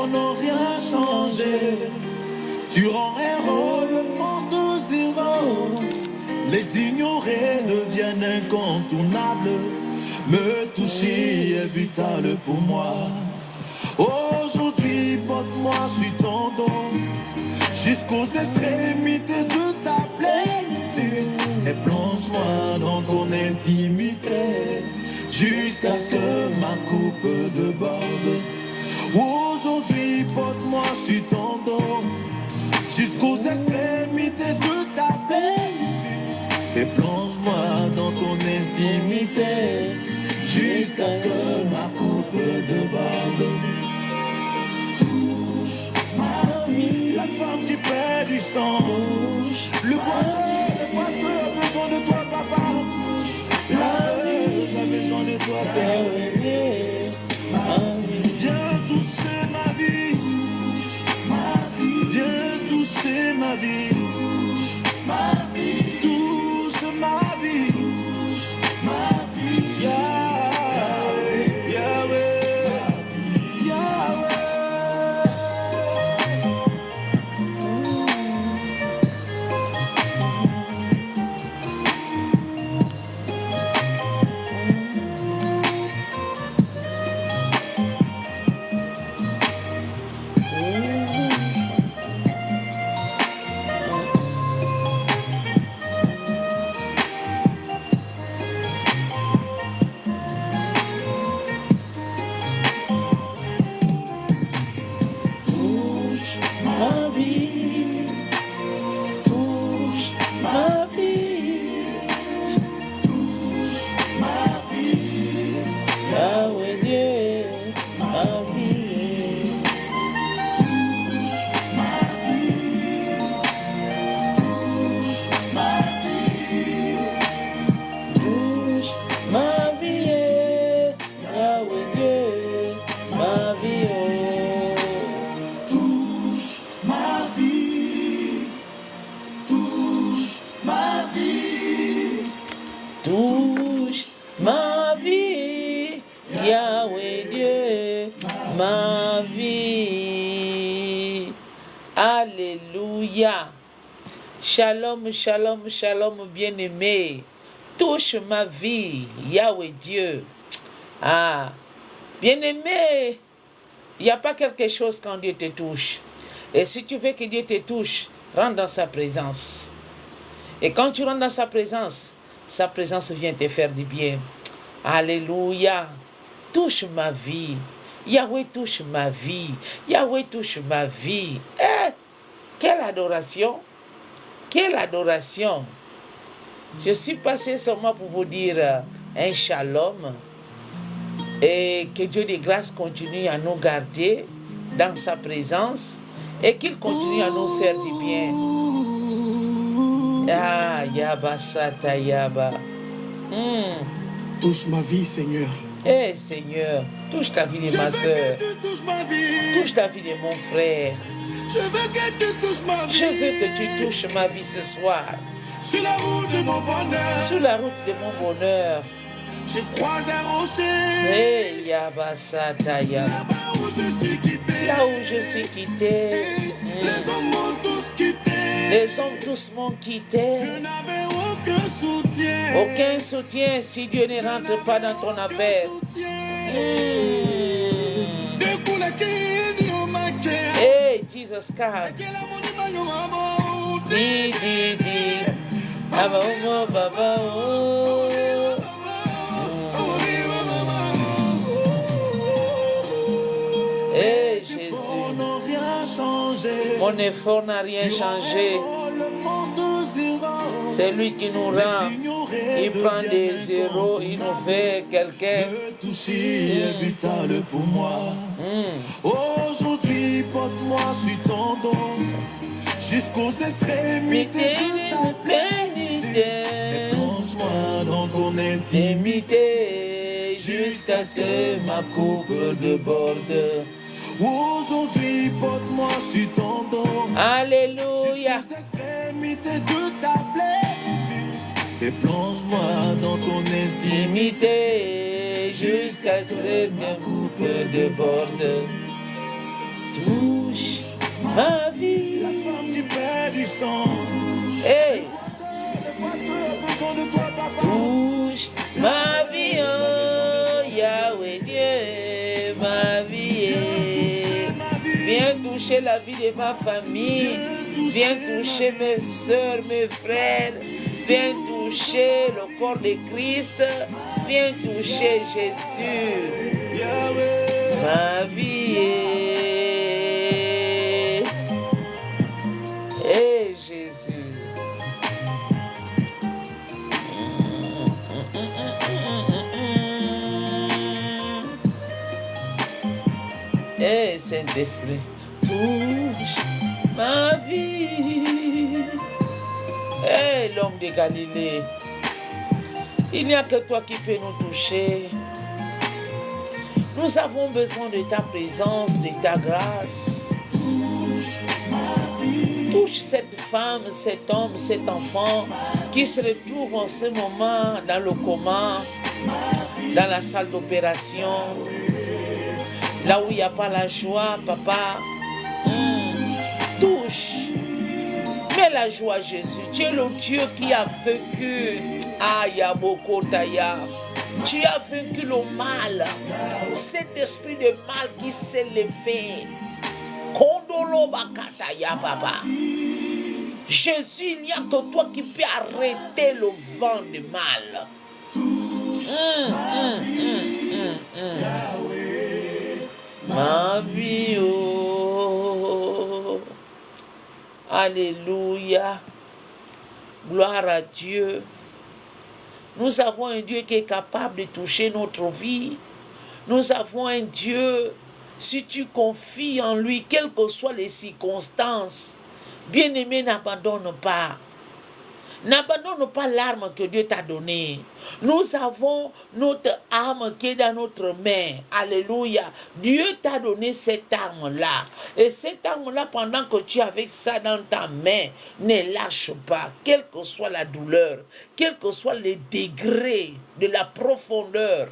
pour n'ont rien changé. Tu rends héros le monde zéro. Les ignorés deviennent incontournables. Me toucher est vital pour moi. Aujourd'hui, porte-moi sur ton dos, jusqu'aux extrémités de ta plénitude. Et plonge-moi dans ton intimité, jusqu'à ce que ma coupe déborde. Aujourd'hui, porte-moi sur ton dos, jusqu'aux extrémités de ta plénitude. Et plonge-moi dans ton intimité, jusqu'à ce que ma coupe déborde. Touche ma vie, la femme qui perd du sang. Le boiteux a besoin de toi, papa. La vie a besoin de toi, Seigneur. Viens toucher ma vie, viens toucher ma vie, touche ma vie, Yahweh, Yahweh, Yahweh. Alléluia. Shalom, shalom, shalom, bien-aimé. Touche ma vie, Yahweh Dieu. Ah, bien-aimé, il n'y a pas quelque chose quand Dieu te touche. Et si tu veux que Dieu te touche, rentre dans sa présence. Et quand tu rentres dans sa présence vient te faire du bien. Alléluia. Touche ma vie. Yahweh touche ma vie. Yahweh touche ma vie. Eh, quelle adoration. Quelle adoration. Je suis passé seulement pour vous dire un shalom. Et que Dieu de grâce continue à nous garder dans sa présence. Et qu'il continue à nous faire du bien. Ah, Yaba Sata Yaba. Touche ma vie, Seigneur. Eh Seigneur, touche la vie de ma soeur. Touche la vie de mon frère. Je veux que tu touches ma vie. Je veux que tu touches ma vie ce soir. Sur la route de mon bonheur. Sur la route de mon bonheur. Je croise un rocher. Eh Yaba Sata Yaba. Là-bas où je suis quitté. Là où je suis quitté. Les hommes m'ont tous quitté. Les hommes tous m'ont quitté. Je n'avais aucun soutien. Aucun soutien si Dieu ne rentre pas dans ton affaire. Hey, Jesus God. Di, di, di. Baba, oh, baba, oh. Hey, Jésus. Mon effort n'a rien changé. C'est lui qui nous rend. Il prend des zéros, il nous fait quelqu'un. Toucher est vital pour moi. Aujourd'hui, porte-moi sur ton dos, jusqu'aux extrémités de ta plénitude. Et plonge-moi dans ton intimité, jusqu'à ce que ma coupe déborde. Aujourd'hui, porte-moi sur ton dos. Alléluia. Jusqu'aux extrémités de ta plénitude. Et plonge-moi dans ton intimité, Jusqu'à ce que ma coupe déborde. Hey. Touche ma vie, oh Yahweh Dieu, ma vie. Viens toucher la vie de ma famille. Viens toucher mes soeurs, mes frères. Viens toucher le corps de Christ. Viens toucher Jésus. Ma vie. Et Jésus. Et Saint-Esprit, touche ma vie. Et l'homme de Galilée, il n'y a que toi qui peux nous toucher. Nous avons besoin de ta présence, de ta grâce. Touche cette femme, cet homme, cet enfant qui se retrouve en ce moment dans le coma, dans la salle d'opération, là où il n'y a pas la joie, papa. Touche. Mets la joie, Jésus. Tu es le Dieu qui a vaincu. Ayabokotaya. Tu as vaincu le mal. Cet esprit de mal qui s'est levé. Kondolo bakataya, papa. Jésus, il n'y a que toi qui peux arrêter le vent du mal. Ma vie, oh. Alléluia. Gloire à Dieu. Nous avons un Dieu qui est capable de toucher notre vie. Nous avons un Dieu, si tu confies en lui, quelles que soient les circonstances, bien-aimé, n'abandonne pas. N'abandonne pas l'arme que Dieu t'a donnée. Nous avons notre arme qui est dans notre main. Alléluia. Dieu t'a donné cette arme-là. Et cette arme-là, pendant que tu as avec ça dans ta main, ne lâche pas. Quelle que soit la douleur, quel que soit le degré de la profondeur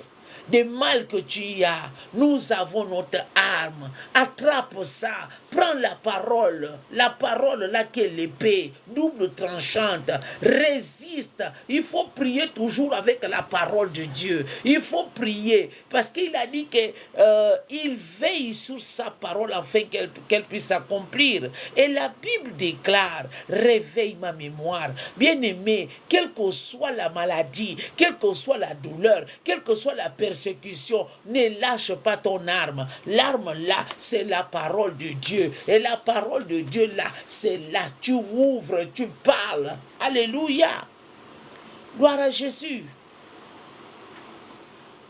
des mal que tu as, nous avons notre arme. Attrape ça, prends la parole là qui est l'épée, double tranchante, résiste. Il faut prier toujours avec la parole de Dieu. Il faut prier parce qu'il a dit qu'il veille sur sa parole afin qu'elle puisse s'accomplir. Et la Bible déclare, réveille ma mémoire. Bien-aimé, quelle que soit la maladie, quelle que soit la douleur, quelle que soit la persécution, ne lâche pas ton arme. L'arme là, c'est la parole de Dieu. Et la parole de Dieu là, c'est là. Tu ouvres, tu parles. Alléluia. Gloire à Jésus.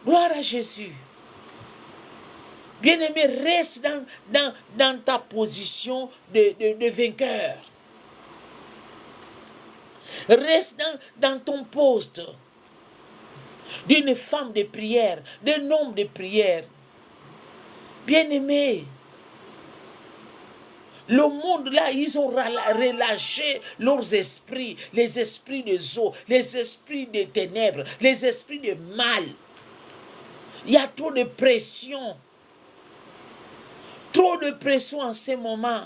Gloire à Jésus. Bien-aimé, reste dans ta position de vainqueur. Reste dans ton poste d'une femme de prière, d'un homme de prière. Bien-aimé, le monde là, ils ont relâché leurs esprits, les esprits des eaux, les esprits des ténèbres, les esprits de mal. Il y a trop de pression. Trop de pression en ce moment.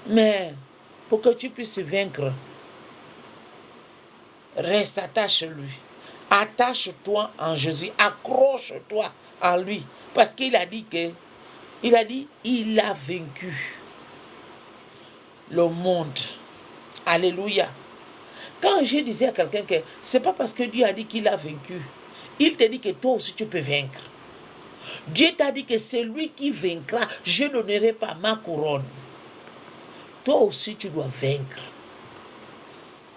Mais pour que tu puisses vaincre, reste attaché à lui. Attache-toi en Jésus. Accroche-toi en lui. Parce qu'il a dit il a vaincu le monde. Alléluia. Quand je disais à quelqu'un que c'est pas parce que Dieu a dit qu'il a vaincu, il te dit que toi aussi tu peux vaincre. Dieu t'a dit que c'est lui qui vaincra, je ne donnerai pas ma couronne. Toi aussi tu dois vaincre.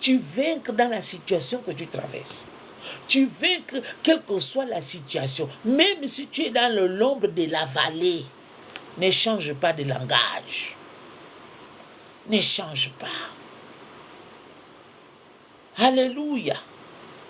Tu vaincres dans la situation que tu traverses. Tu vaincres quelle que soit la situation. Même si tu es dans l'ombre de la vallée, ne change pas de langage. Ne change pas. Alléluia.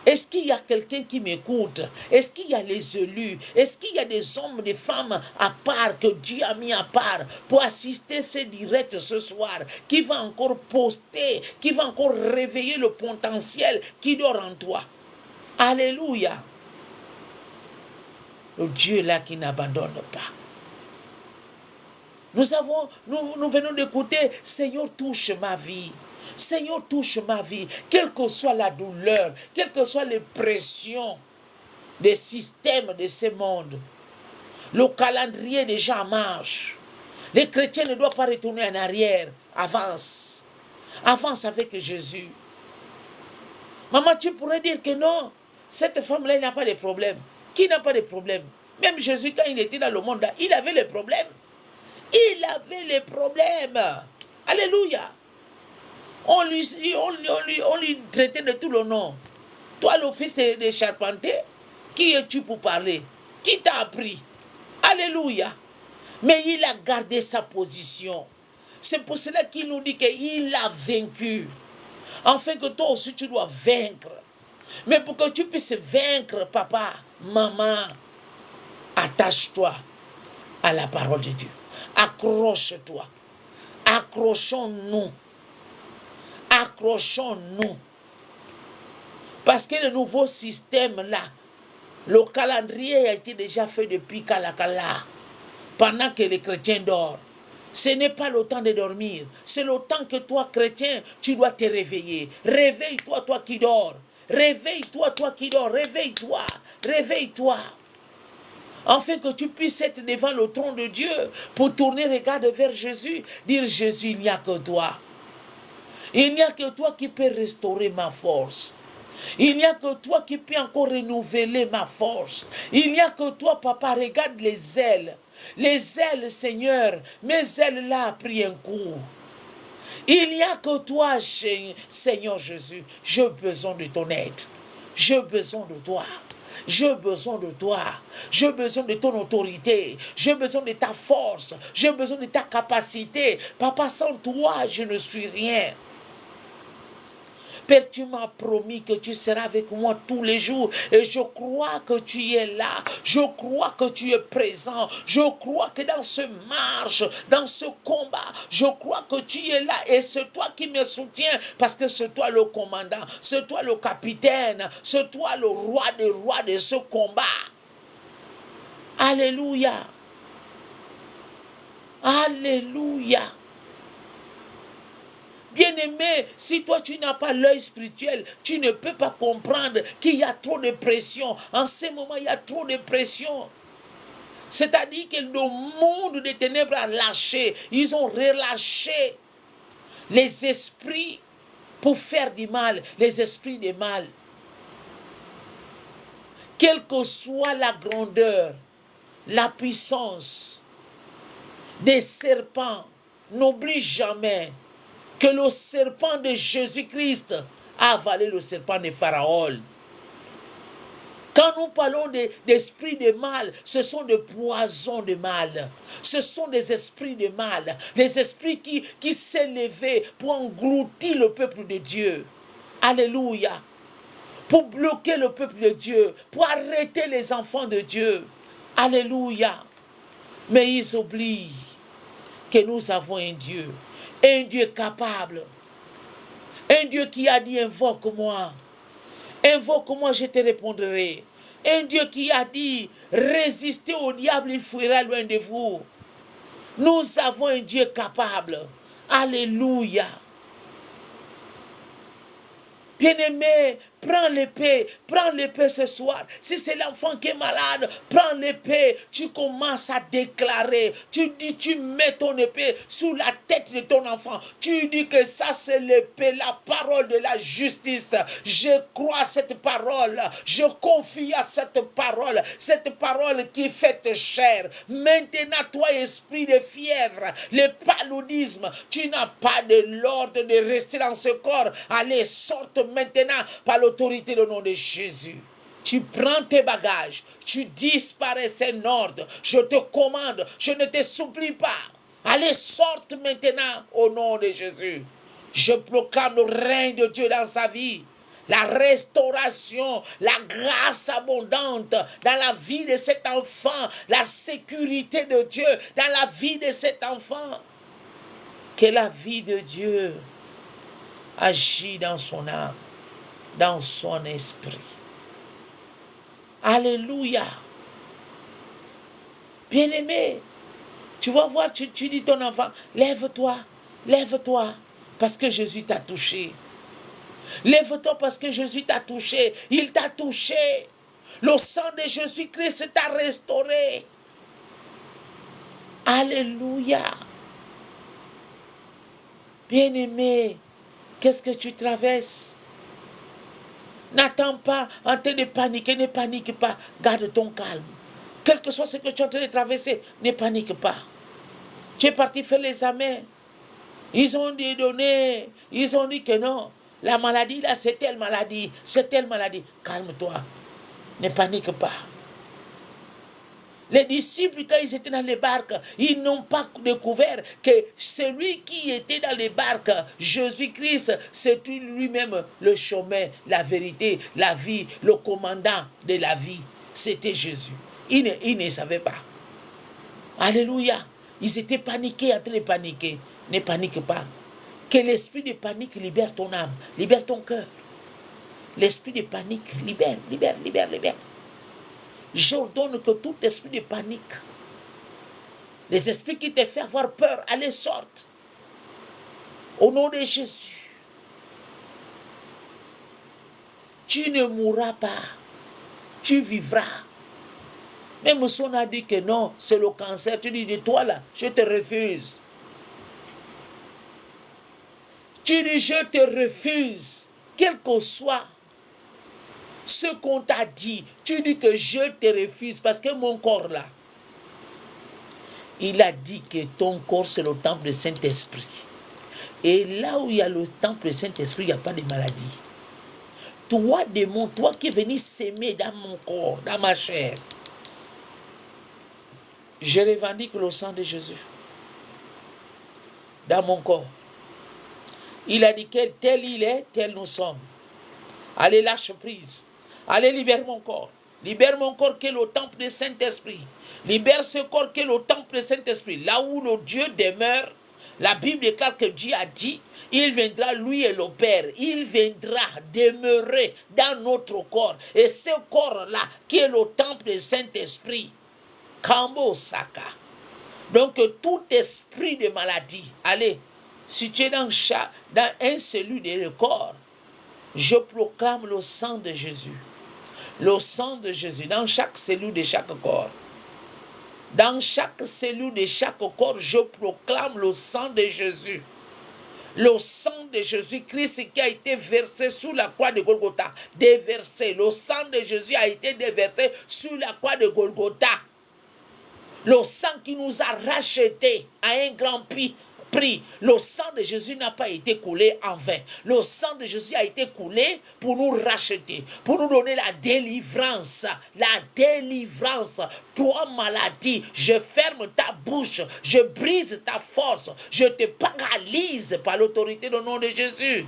Est-ce qu'il y a quelqu'un qui m'écoute? Est-ce qu'il y a les élus? Est-ce qu'il y a des hommes, des femmes à part que Dieu a mis à part pour assister ce direct ce soir, qui va encore poster, qui va encore réveiller le potentiel qui dort en toi? Alléluia. Le Dieu là qui n'abandonne pas. Nous venons d'écouter, Seigneur, touche ma vie. Seigneur, touche ma vie. Quelle que soit la douleur, quelles que soient les pressions des systèmes de ce monde. Le calendrier déjà marche. Les chrétiens ne doivent pas retourner en arrière. Avance. Avance avec Jésus. Maman, tu pourrais dire que non, cette femme-là, n'a pas de problème. Qui n'a pas de problème? Même Jésus, quand il était dans le monde, il avait les problèmes. Il avait les problèmes. Alléluia. On lui traitait de tout le nom. Toi, le fils de charpentier, qui es-tu pour parler? Qui t'a appris? Alléluia. Mais il a gardé sa position. C'est pour cela qu'il nous dit qu'il a vaincu. Enfin que toi aussi tu dois vaincre. Mais pour que tu puisses vaincre, papa, maman, attache-toi à la parole de Dieu. Accroche-toi. Accrochons-nous. Accrochons-nous. Parce que le nouveau système là, le calendrier a été déjà fait depuis Kalakala. Pendant que les chrétiens dorment. Ce n'est pas le temps de dormir. C'est le temps que toi, chrétien, tu dois te réveiller. Réveille-toi, toi qui dors. Réveille-toi, toi qui dors. Réveille-toi. Réveille-toi. Afin que tu puisses être devant le trône de Dieu pour tourner le regard vers Jésus. Dire, Jésus, il n'y a que toi. Il n'y a que toi qui peux restaurer ma force. Il n'y a que toi qui peux encore renouveler ma force. Il n'y a que toi, papa, regarde les ailes. Les ailes, Seigneur, mes ailes là a pris un coup. Il n'y a que toi, Seigneur Jésus. J'ai besoin de ton aide. J'ai besoin de toi. J'ai besoin de toi. J'ai besoin de ton autorité. J'ai besoin de ta force. J'ai besoin de ta capacité. Papa, sans toi, je ne suis rien. Père, tu m'as promis que tu seras avec moi tous les jours. Et je crois que tu es là. Je crois que tu es présent. Je crois que dans ce marche, dans ce combat, je crois que tu es là. Et c'est toi qui me soutiens. Parce que c'est toi le commandant. C'est toi le capitaine. C'est toi le roi des rois de ce combat. Alléluia. Alléluia. Bien-aimé, si toi tu n'as pas l'œil spirituel, tu ne peux pas comprendre qu'il y a trop de pression. En ce moment, il y a trop de pression. C'est-à-dire que le monde des ténèbres a lâché. Ils ont relâché les esprits pour faire du mal, les esprits du mal. Quelle que soit la grandeur, la puissance des serpents, n'oublie jamais que le serpent de Jésus-Christ a avalé le serpent de Pharaon. Quand nous parlons d'esprits de mal, ce sont des poisons de mal. Ce sont des esprits de mal. Des esprits qui s'est levé pour engloutir le peuple de Dieu. Alléluia. Pour bloquer le peuple de Dieu. Pour arrêter les enfants de Dieu. Alléluia. Mais ils oublient que nous avons un Dieu. Un Dieu capable. Un Dieu qui a dit invoque-moi. Invoque-moi, je te répondrai. Un Dieu qui a dit résistez au diable, il fuira loin de vous. Nous avons un Dieu capable. Alléluia. Bien-aimé, prends l'épée ce soir. Si c'est l'enfant qui est malade, prends l'épée. Tu commences à déclarer. Tu dis, tu mets ton épée sous la tête de ton enfant. Tu dis que ça c'est l'épée, la parole de la justice. Je crois à cette parole. Je confie à cette parole qui fait chair. Maintenant, toi, esprit de fièvre, le paludisme, tu n'as pas de l'ordre de rester dans ce corps. Allez, sorte maintenant par l'autorité du nom de Jésus. Tu prends tes bagages, tu disparais, c'est un ordre. Je te commande, je ne te supplie pas. Allez, sorte maintenant au nom de Jésus. Je proclame le règne de Dieu dans sa vie. La restauration, la grâce abondante dans la vie de cet enfant, la sécurité de Dieu dans la vie de cet enfant. Que la vie de Dieu agit dans son âme, dans son esprit. Alléluia. Bien-aimé, Tu vas voir, tu dis ton enfant, lève-toi, lève-toi, parce que Jésus t'a touché. Lève-toi parce que Jésus t'a touché. Il t'a touché. Le sang de Jésus-Christ t'a restauré. Alléluia. Bien-aimé, qu'est-ce que tu traverses? N'attends pas en train de paniquer, ne panique pas. Garde ton calme. Quel que soit ce que tu es en train de traverser, ne panique pas. Tu es parti faire l'examen. Ils ont dit donner, ils ont dit que non. La maladie là, c'est telle maladie, c'est telle maladie. Calme-toi. Ne panique pas. Les disciples, quand ils étaient dans les barques, ils n'ont pas découvert que celui qui était dans les barques, Jésus-Christ, c'est lui-même le chemin, la vérité, la vie, le commandant de la vie. C'était Jésus. Ils ne savaient pas. Alléluia. Ils étaient paniqués, en train de paniquer. Ne panique pas. Que l'esprit de panique libère ton âme, libère ton cœur. L'esprit de panique libère. J'ordonne que tout esprit de panique, les esprits qui te font avoir peur, allez, sortent. Au nom de Jésus. Tu ne mourras pas. Tu vivras. Même si on a dit que non, c'est le cancer, tu dis de toi là, je te refuse. Tu dis je te refuse, quel que soit ce qu'on t'a dit, tu dis que je te refuse parce que mon corps là, il a dit que ton corps c'est le temple du Saint-Esprit. Et là où il y a le temple du Saint-Esprit, il n'y a pas de maladie. Toi, démon, toi qui es venu s'aimer dans mon corps, dans ma chair, je revendique le sang de Jésus dans mon corps. Il a dit que tel il est, tel nous sommes. Allez, lâche prise. Allez, libère mon corps. Libère mon corps qui est le temple du Saint-Esprit. Libère ce corps qui est le temple du Saint-Esprit. Là où le Dieu demeure, la Bible déclare que Dieu a dit, il viendra, lui et le Père, il viendra demeurer dans notre corps. Et ce corps-là, qui est le temple du Saint-Esprit, Kambo Saka. Donc, tout esprit de maladie, allez, si tu es dans un cellule de corps, je proclame le sang de Jésus. Le sang de Jésus dans chaque cellule de chaque corps. Dans chaque cellule de chaque corps, je proclame le sang de Jésus. Le sang de Jésus-Christ qui a été versé sur la croix de Golgotha. Déversé. Le sang de Jésus a été déversé sur la croix de Golgotha. Le sang qui nous a rachetés à un grand prix. Le sang de Jésus n'a pas été coulé en vain. Le sang de Jésus a été coulé pour nous racheter, pour nous donner la délivrance. La délivrance. Toi, maladie, je ferme ta bouche, je brise ta force, je te paralyse par l'autorité du nom de Jésus.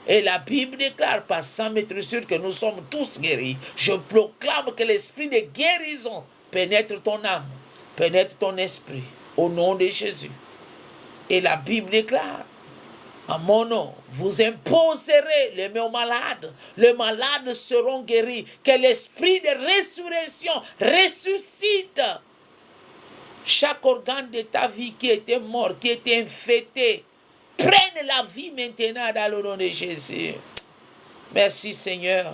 Et la Bible déclare par 100 mètres sûr que nous sommes tous guéris. Je proclame que l'esprit de guérison pénètre ton âme, pénètre ton esprit, au nom de Jésus. Et la Bible déclare, en mon nom, vous imposerez les mains aux malades. Les malades seront guéris. Que l'esprit de résurrection ressuscite. Chaque organe de ta vie qui était mort, qui était infecté, prenne la vie maintenant dans le nom de Jésus. Merci Seigneur.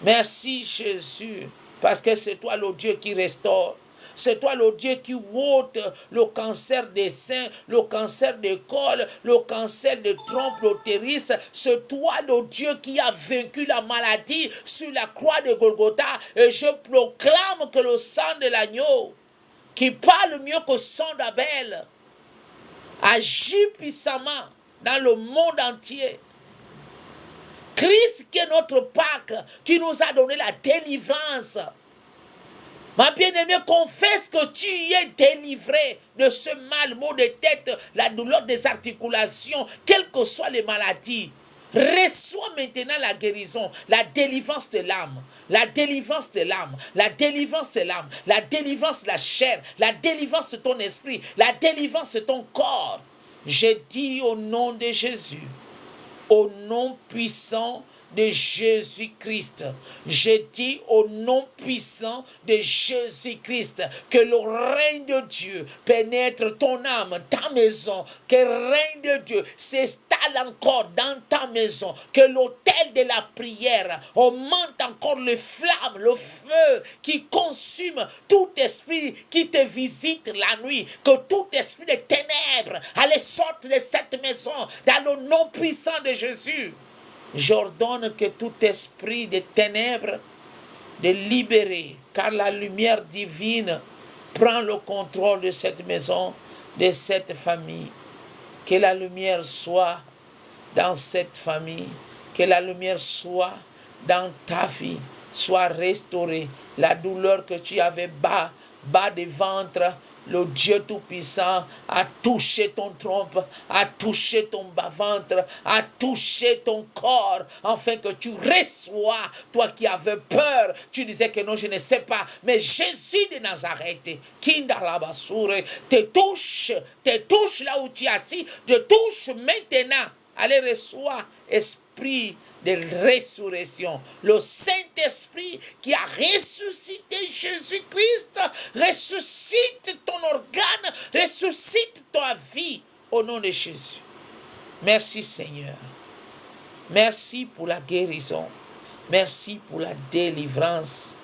Merci Jésus. Parce que c'est toi le Dieu qui restaure. C'est toi le Dieu qui ôte le cancer des seins, le cancer des cols, le cancer des trompes, l'utérus. C'est toi le Dieu qui a vaincu la maladie sur la croix de Golgotha. Et je proclame que le sang de l'agneau, qui parle mieux que le sang d'Abel, agit puissamment dans le monde entier. Christ qui est notre Pâque, qui nous a donné la délivrance. Ma bien-aimée, confesse que tu es délivré de ce mal, maux de tête, la douleur des articulations, quelles que soient les maladies. Reçois maintenant la guérison, la délivrance de l'âme, la délivrance de l'âme, la délivrance de l'âme, la délivrance de la chair, la délivrance de ton esprit, la délivrance de ton corps. Je dis au nom de Jésus, au nom puissant de Jésus-Christ. Je dis au nom puissant de Jésus-Christ que le règne de Dieu pénètre ton âme, ta maison, que le règne de Dieu s'installe encore dans ta maison, que l'autel de la prière augmente encore les flammes, le feu qui consume tout esprit qui te visite la nuit, que tout esprit de ténèbres allez sortir de cette maison dans le nom puissant de Jésus. J'ordonne que tout esprit de ténèbres de libérer, car la lumière divine prend le contrôle de cette maison, de cette famille. Que la lumière soit dans cette famille, que la lumière soit dans ta vie, soit restaurée. La douleur que tu avais bas de ventre, le Dieu Tout-Puissant a touché ton trompe, a touché ton bas-ventre, a touché ton corps, afin que tu reçois, toi qui avais peur, tu disais que non, je ne sais pas, mais Jésus de Nazareth, te touche là où tu es assis, te touche maintenant. Allez, reçois, esprit de résurrection. Le Saint-Esprit qui a ressuscité Jésus-Christ, ressuscite ton organe, ressuscite ta vie au nom de Jésus. Merci Seigneur. Merci pour la guérison. Merci pour la délivrance.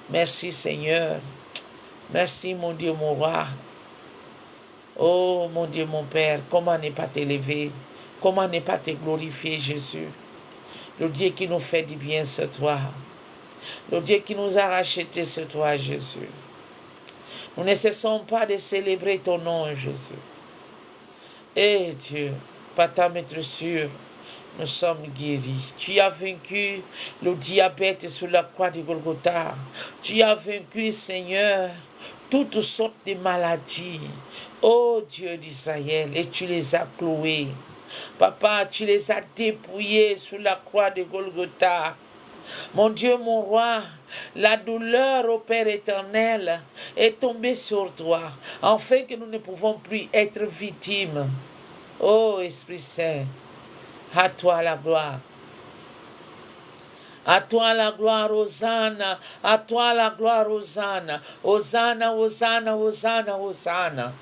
Merci Seigneur. Merci mon Dieu, mon roi. Oh mon Dieu, mon Père, comment ne pas t'élever? Comment ne pas te glorifier, Jésus? Le Dieu qui nous fait du bien, c'est toi. Le Dieu qui nous a rachetés, c'est toi, Jésus. Nous ne cessons pas de célébrer ton nom, Jésus. Et Dieu, par ta maîtrise, nous sommes guéris. Tu as vaincu le diabète sur la croix de Golgotha. Tu as vaincu, Seigneur, toutes sortes de maladies. Oh Dieu d'Israël, et tu les as cloués. Papa, tu les as dépouillés sur la croix de Golgotha. Mon Dieu, mon roi, la douleur, ô Père éternel, est tombée sur toi, afin que nous ne pouvons plus être victimes. Ô Esprit Saint, à toi la gloire. À toi la gloire, Hosanna. À toi la gloire, Hosanna. Hosanna, Hosanna, Hosanna, Hosanna.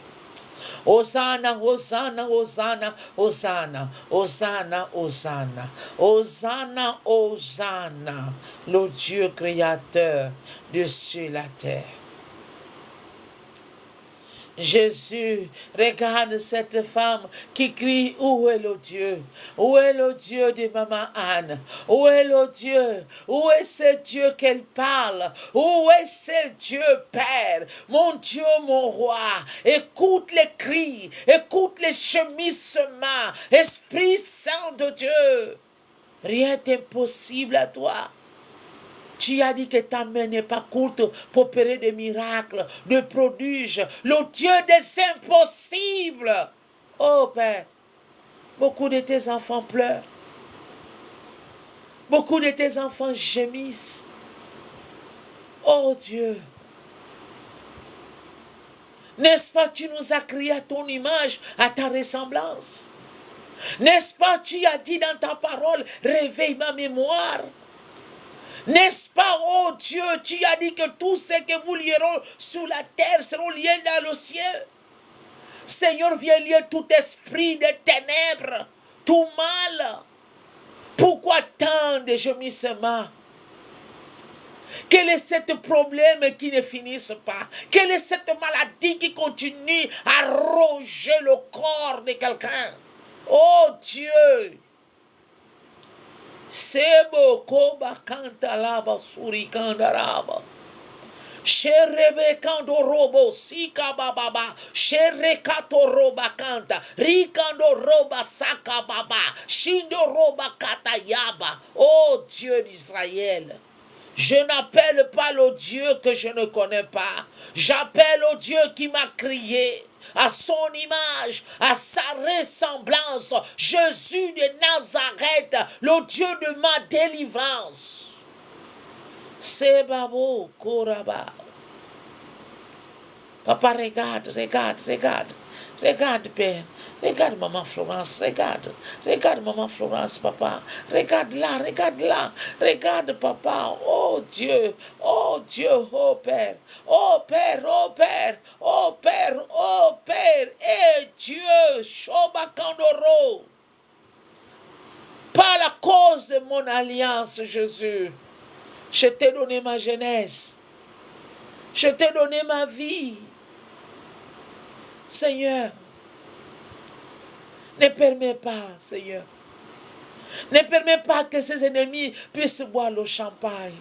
Hosanna, Hosanna, Hosanna, Hosanna, Hosanna, Hosanna, Hosanna, Hosanna, le Dieu créateur de cieux et la terre. Jésus, regarde cette femme qui crie, où est le Dieu? Où est le Dieu de Maman Anne? Où est le Dieu? Où est ce Dieu qu'elle parle? Où est ce Dieu, Père? Mon Dieu, mon roi, écoute les cris, écoute les gemissements, Esprit Saint de Dieu. Rien n'est impossible à toi. Tu as dit que ta main n'est pas courte pour opérer des miracles, des prodiges. Le Dieu des impossibles. Oh Père, beaucoup de tes enfants pleurent. Beaucoup de tes enfants gémissent. Oh Dieu. N'est-ce pas, tu nous as créés à ton image, à ta ressemblance. N'est-ce pas, tu as dit dans ta parole, réveille ma mémoire. N'est-ce pas, oh Dieu, tu as dit que tous ceux que vous lierons sur la terre seront liés dans le ciel. Seigneur, viens lier tout esprit de ténèbres, tout mal. Pourquoi tant de gemissements? Quel est ce problème qui ne finisse pas? Quelle est cette maladie qui continue à ronger le corps de quelqu'un? Oh Dieu! Sebo koba kanta laba suri kanda raba. Sherebe kando robo sika bababa. Sherekato roba kanta. Rikando roba saka baba. Shindo roba kata yaba. Oh Dieu d'Israël. Je n'appelle pas le Dieu que je ne connais pas. J'appelle au Dieu qui m'a créé à son image, à sa ressemblance. Jésus de Nazareth, le Dieu de ma délivrance. Sebabo Koraba. Papa, regarde, regarde, regarde. Regarde, Père. Regarde maman Florence, regarde. Regarde maman Florence, papa. Regarde là, regarde là. Regarde, papa. Oh Dieu, oh Dieu, oh Père. Oh Père, oh Père, oh Père, oh Père. Et Dieu, Shobakandoro. Par la cause de mon alliance, Jésus, je t'ai donné ma jeunesse. Je t'ai donné ma vie. Seigneur, ne permets pas, Seigneur. Ne permets pas que ses ennemis puissent boire le champagne.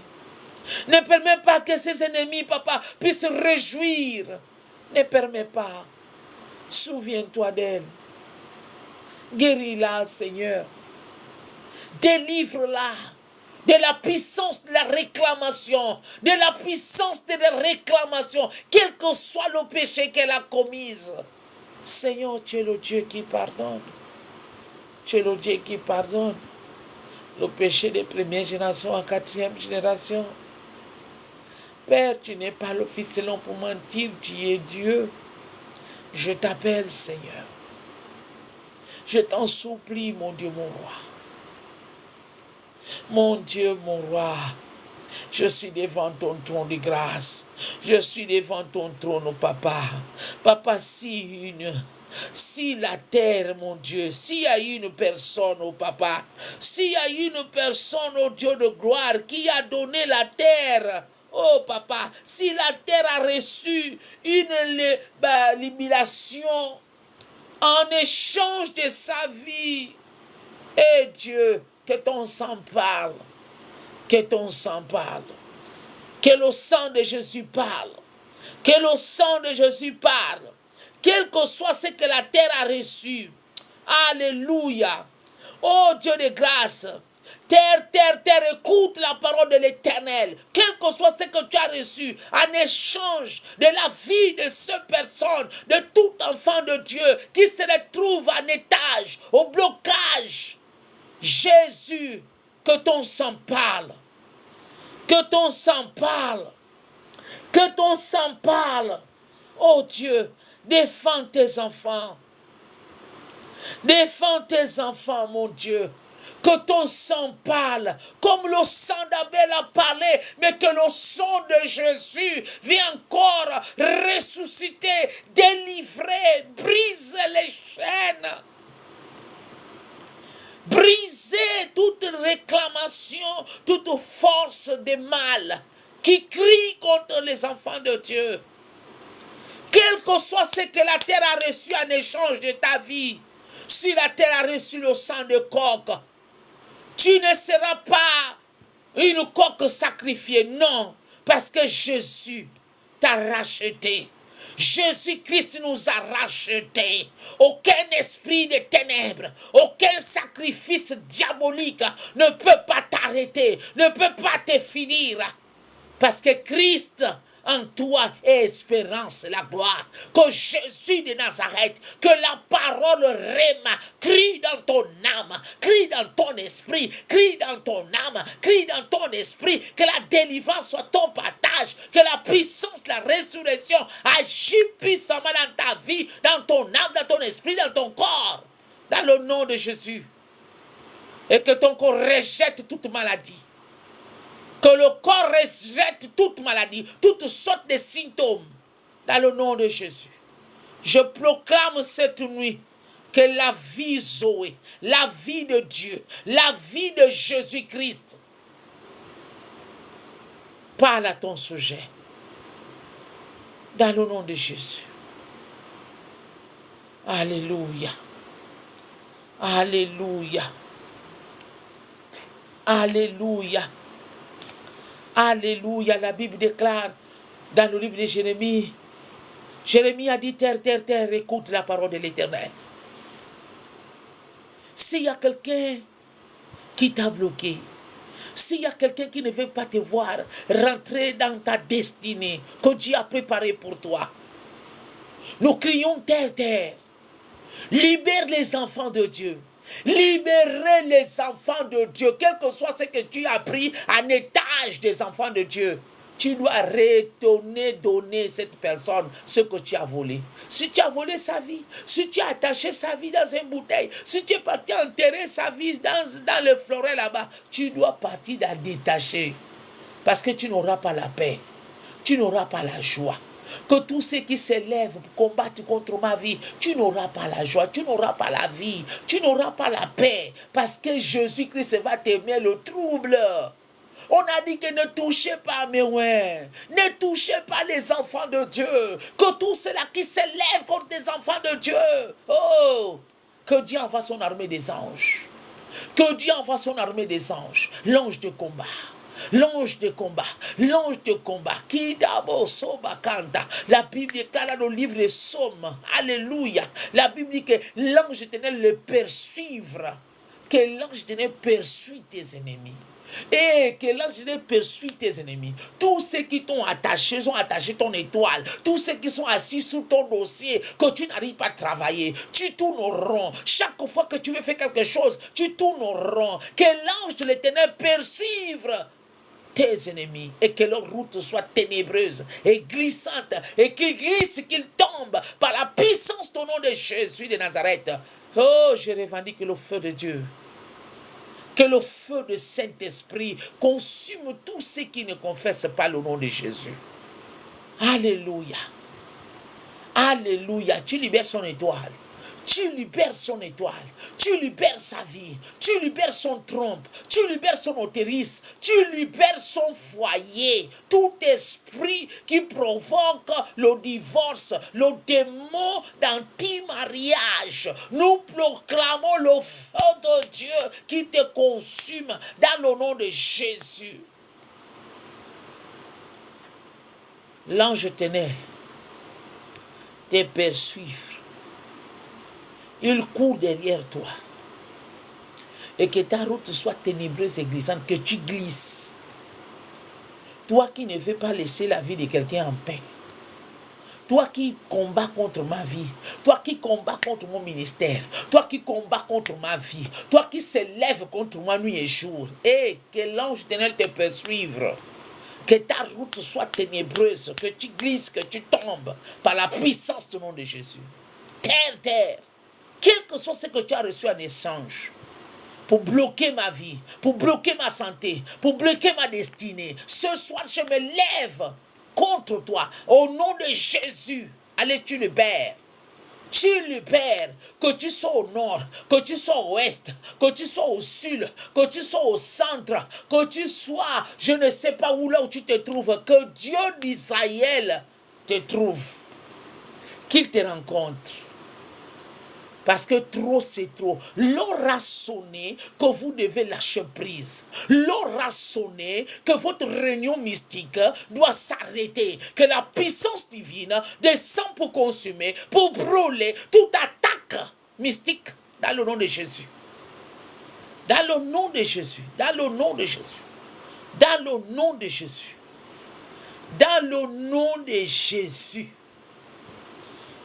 Ne permets pas que ses ennemis, papa, puissent se réjouir. Ne permets pas. Souviens-toi d'elle. Guéris-la, Seigneur. Délivre-la de la puissance de la réclamation, de la puissance de la réclamation, quel que soit le péché qu'elle a commis. Seigneur, tu es le Dieu qui pardonne. Tu es le Dieu qui pardonne le péché des premières générations en quatrième génération. Père, tu n'es pas le Fils de l'homme pour mentir, tu es Dieu. Je t'appelle, Seigneur. Je t'en supplie, mon Dieu, mon roi. Mon Dieu, mon roi, je suis devant ton trône de grâce. Je suis devant ton trône, papa. Papa, si la terre, mon Dieu, s'il y a une personne, oh papa, s'il y a une personne, oh Dieu de gloire, qui a donné la terre, oh papa, si la terre a reçu une libération en échange de sa vie, et Dieu, que ton sang parle, que ton sang parle, que le sang de Jésus parle, que le sang de Jésus parle, quel que soit ce que la terre a reçu. Alléluia. Oh Dieu de grâce, terre, terre, terre, écoute la parole de l'Éternel, quel que soit ce que tu as reçu, en échange de la vie de cette personne, de tout enfant de Dieu qui se retrouve en étage, au blocage. Jésus, que ton sang parle, que ton sang parle, que ton sang parle. Oh Dieu, défends tes enfants. Défends tes enfants, mon Dieu. Que ton sang parle, comme le sang d'Abel a parlé, mais que le sang de Jésus vienne encore ressusciter, délivrer, briser les chaînes. Briser toute réclamation, toute force de mal qui crie contre les enfants de Dieu. Quel que soit ce que la terre a reçu en échange de ta vie, si la terre a reçu le sang de coq, tu ne seras pas une coque sacrifiée, non, parce que Jésus t'a racheté. Jésus-Christ nous a rachetés. Aucun esprit de ténèbres, aucun sacrifice diabolique ne peut pas t'arrêter, ne peut pas te finir. Parce que Christ en toi est espérance, la gloire. Que Jésus de Nazareth, que la parole rème, crie dans ton âme, crie dans ton esprit, crie dans ton âme, crie dans ton esprit, que la délivrance soit ton partage, que la puissance, la résurrection agisse puissamment dans ta vie, dans ton âme, dans ton esprit, dans ton corps, dans le nom de Jésus. Et que ton corps rejette toute maladie. Que le corps rejette toute maladie, toutes sortes de symptômes, dans le nom de Jésus. Je proclame cette nuit que la vie Zoé, la vie de Dieu, la vie de Jésus-Christ parle à ton sujet. Dans le nom de Jésus. Alléluia. Alléluia. Alléluia. Alléluia. La Bible déclare dans le livre de Jérémie, Jérémie a dit, terre, terre, terre, écoute la parole de l'Éternel. S'il y a quelqu'un qui t'a bloqué, s'il y a quelqu'un qui ne veut pas te voir rentrer dans ta destinée que Dieu a préparée pour toi, nous crions terre, terre. Libère les enfants de Dieu. Libérez les enfants de Dieu, quel que soit ce que tu as pris en étage des enfants de Dieu. tu dois retourner donner cette personne ce que tu as volé. Si tu as volé sa vie, si tu as attaché sa vie dans une bouteille, si tu es parti enterrer sa vie dans le fleuret là-bas, tu dois partir la détacher. Parce que tu n'auras pas la paix, tu n'auras pas la joie. Que tous ceux qui s'élèvent pour combattre contre ma vie, tu n'auras pas la joie, tu n'auras pas la vie, tu n'auras pas la paix. Parce que Jésus-Christ va t'aimer le trouble. On a dit que ne touchez pas mes ouins, ne touchez pas les enfants de Dieu. Que tous ceux-là qui s'élèvent contre les enfants de Dieu, oh, que Dieu envoie son armée des anges. Que Dieu envoie son armée des anges, l'ange de combat. L'ange de combat, l'ange de combat, qui d'abord sobakanda. La Bible déclare dans le livre des Psaumes, alléluia. La Bible dit que l'ange éternel le poursuivra, que l'ange éternel poursuit tes ennemis. Et que l'ange éternel poursuit tes ennemis. Tous ceux qui t'ont attaché, ont attaché ton étoile. Tous ceux qui sont assis sous ton dossier, que tu n'arrives pas à travailler, tu tournes au rond. Chaque fois que tu veux faire quelque chose, tu tournes au rond. Que l'ange de l'éternel poursuive tes ennemis et que leur route soit ténébreuse et glissante et qu'ils glissent, qu'ils tombent par la puissance du nom de Jésus de Nazareth. Oh, je revendique le feu de Dieu. Que le feu du Saint-Esprit consume tous ceux qui ne confessent pas le nom de Jésus. Alléluia. Alléluia. Tu libères son étoile. Tu libères son étoile, tu libères sa vie, tu libères son trompe, tu libères son autorisme, tu libères son foyer. Tout esprit qui provoque le divorce, le démon d'anti-mariage, nous proclamons le feu de Dieu qui te consume dans le nom de Jésus. L'ange éternel te poursuit. Il court derrière toi. Et que ta route soit ténébreuse et glissante, que tu glisses. Toi qui ne veux pas laisser la vie de quelqu'un en paix. Toi qui combats contre ma vie. Toi qui combats contre mon ministère. Toi qui combats contre ma vie. Toi qui s'élève contre moi nuit et jour. Et que l'ange éternel te poursuive. Que ta route soit ténébreuse. Que tu glisses, que tu tombes. Par la puissance du nom de Jésus. Terre. Quel que soit ce que tu as reçu en échange, pour bloquer ma vie, pour bloquer ma santé, pour bloquer ma destinée, ce soir je me lève contre toi, au nom de Jésus. Allez, tu libères. Tu libères, que tu sois au nord, que tu sois au ouest, que tu sois au sud, que tu sois au centre, que tu sois, je ne sais pas où là où tu te trouves, que Dieu d'Israël te trouve, qu'il te rencontre. Parce que trop, c'est trop. L'heure a sonné que vous devez lâcher prise. L'heure a sonné que votre réunion mystique doit s'arrêter. Que la puissance divine descend pour consumer, pour brûler toute attaque mystique dans le nom de Jésus. Dans le nom de Jésus. Dans le nom de Jésus. Dans le nom de Jésus. Dans le nom de Jésus.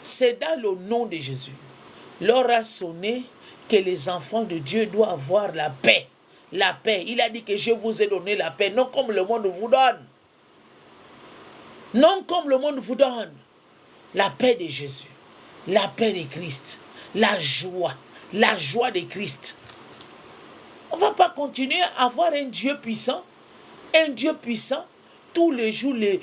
C'est dans le nom de Jésus. L'heure a sonné que les enfants de Dieu doivent avoir la paix. La paix. Il a dit que je vous ai donné la paix, non comme le monde vous donne. Non comme le monde vous donne. La paix de Jésus. La paix de Christ. La joie. La joie de Christ. On ne va pas continuer à avoir un Dieu puissant. Un Dieu puissant. Tous les jours, les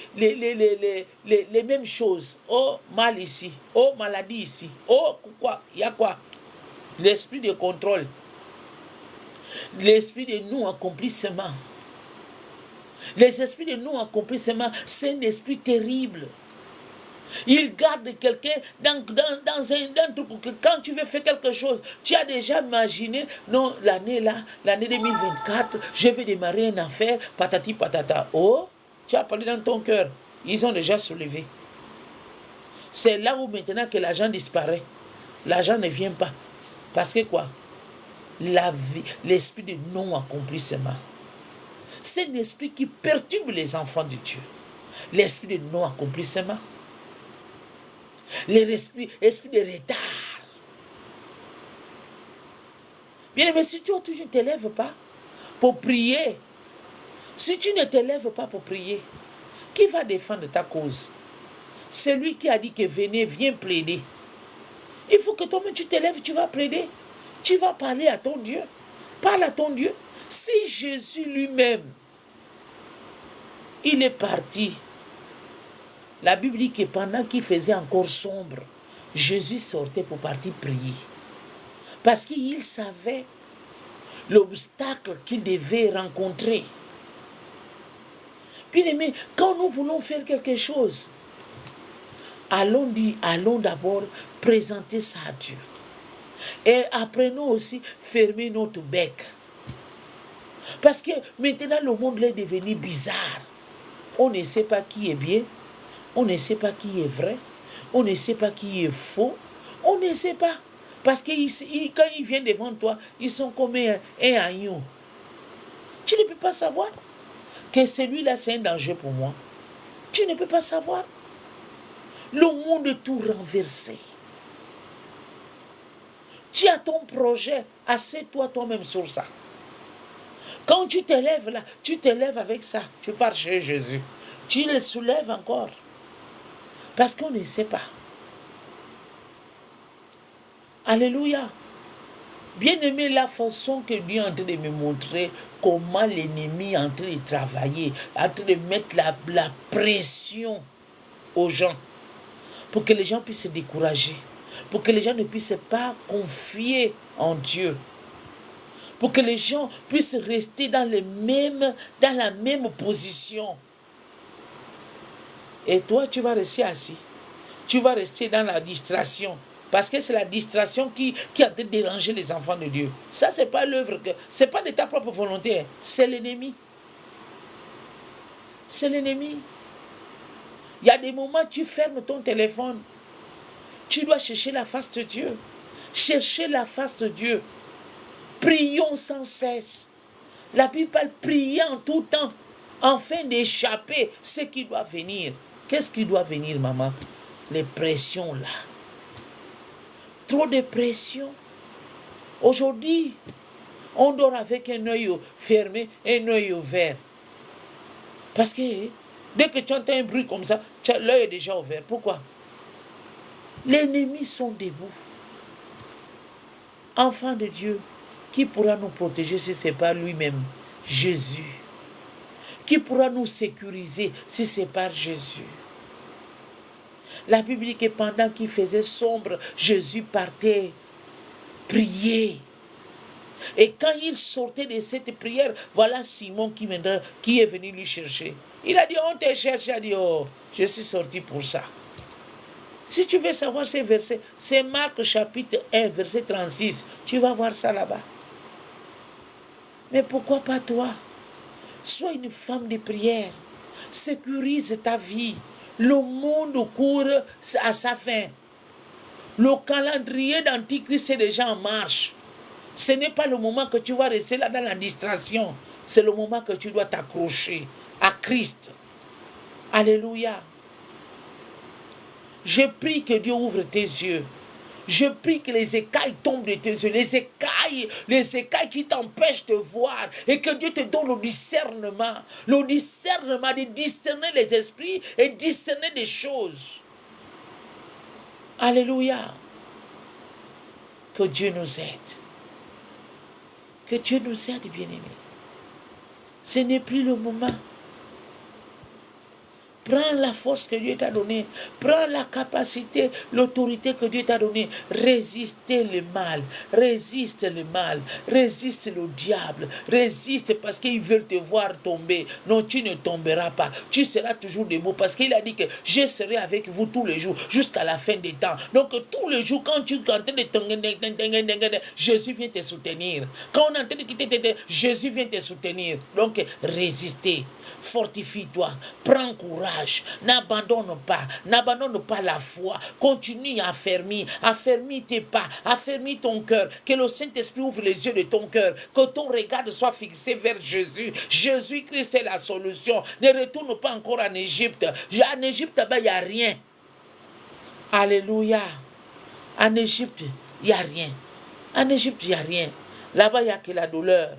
mêmes choses. Oh, mal ici. Oh, maladie ici. Oh, quoi? Il y a quoi? L'esprit de contrôle. L'esprit de non-accomplissement. Les esprits de non-accomplissement, c'est un esprit terrible. Il garde quelqu'un dans un truc que quand tu veux faire quelque chose, tu as déjà imaginé, non, l'année 2024, je vais démarrer une affaire, patati patata. Oh, tu as parlé dans ton cœur. Ils ont déjà soulevé. C'est là où maintenant que l'argent disparaît. L'argent ne vient pas. Parce que quoi? La vie, l'esprit de non-accomplissement. C'est un esprit qui perturbe les enfants de Dieu. L'esprit de non-accomplissement. L'esprit de retard. Bien, mais si tu ne te lèves pas pour prier, si tu ne te lèves pas pour prier, Qui va défendre ta cause? C'est lui qui a dit que venez, viens plaider. Il faut que toi-même tu t'élèves, tu vas plaider. Tu vas parler à ton Dieu. Parle à ton Dieu. Si Jésus lui-même, il est parti, la Bible dit que pendant qu'il faisait encore sombre, Jésus sortait pour partir prier. Parce qu'il savait l'obstacle qu'il devait rencontrer. Puis, mais quand nous voulons faire quelque chose, allons d'abord présenter ça à Dieu. Et apprenons aussi fermer notre bec. Parce que maintenant, le monde est devenu bizarre. On ne sait pas qui est bien. On ne sait pas qui est vrai. On ne sait pas qui est faux. On ne sait pas. Parce que quand ils viennent devant toi, ils sont comme un agneau. Tu ne peux pas savoir que celui-là, c'est un danger pour moi. Tu ne peux pas savoir. Le monde est tout renversé. Tu as ton projet, assieds-toi toi-même sur ça. Quand tu t'élèves là, tu t'élèves avec ça. Tu pars chez Jésus. Tu le soulèves encore. Parce qu'on ne sait pas. Alléluia. Bien aimé, la façon que Dieu est en train de me montrer comment l'ennemi est en train de travailler, en train de mettre la pression aux gens pour que les gens puissent se décourager, pour que les gens ne puissent pas confier en Dieu, pour que les gens puissent rester dans la même position. Et toi, tu vas rester assis. Tu vas rester dans la distraction. Parce que c'est la distraction qui est en train de déranger les enfants de Dieu. Ça, ce n'est pas l'œuvre, ce n'est pas de ta propre volonté. C'est l'ennemi. C'est l'ennemi. Il y a des moments où tu fermes ton téléphone. Tu dois chercher la face de Dieu. Chercher la face de Dieu. Prions sans cesse. La Bible parle prier en tout temps, afin d'échapper ce qui doit venir. Qu'est-ce qui doit venir, maman? Les pressions là. Trop de pression. Aujourd'hui, on dort avec un œil fermé et un œil ouvert. Parce que dès que tu entends un bruit comme ça, l'œil est déjà ouvert. Pourquoi? Les ennemis sont debout. Enfants de Dieu, qui pourra nous protéger si ce n'est pas lui-même? Jésus. Qui pourra nous sécuriser si ce n'est pas Jésus? La Bible dit que pendant qu'il faisait sombre, Jésus partait prier. Et quand il sortait de cette prière, voilà Simon qui est venu lui chercher. Il a dit, on te cherche. Il a dit, oh, je suis sorti pour ça. Si tu veux savoir ces versets, c'est Marc chapitre 1, verset 36. Tu vas voir ça là-bas. Mais pourquoi pas toi? Sois une femme de prière. Sécurise ta vie. Le monde court à sa fin. Le calendrier d'Antichrist est déjà en marche. Ce n'est pas le moment que tu vas rester là dans la distraction. C'est le moment que tu dois t'accrocher à Christ. Alléluia. Je prie que Dieu ouvre tes yeux. Je prie que les écailles tombent de tes yeux. Les écailles qui t'empêchent de voir. Et que Dieu te donne le discernement. Le discernement de discerner les esprits et discerner des choses. Alléluia. Que Dieu nous aide. Que Dieu nous aide, bien-aimés. Ce n'est plus le moment. Prends la force que Dieu t'a donnée. Prends la capacité, l'autorité que Dieu t'a donnée. Résistez le mal. Résiste le mal. Résiste le diable. Résiste parce qu'ils veulent te voir tomber. Non, tu ne tomberas pas. Tu seras toujours debout parce qu'il a dit que je serai avec vous tous les jours jusqu'à la fin des temps. Donc tous les jours, quand tu es en train de tomber, Jésus vient te soutenir. Quand on est en train de quitter, Jésus vient te soutenir. Donc résistez. Fortifie-toi, prends courage, n'abandonne pas la foi, continue à affermis tes pas, affermis ton cœur, que le Saint-Esprit ouvre les yeux de ton cœur, que ton regard soit fixé vers Jésus. Jésus-Christ est la solution. Ne retourne pas encore en Égypte. En Égypte, il n'y a rien. Alléluia. En Égypte, il n'y a rien. En Égypte, il n'y a rien. Là-bas, il n'y a que la douleur.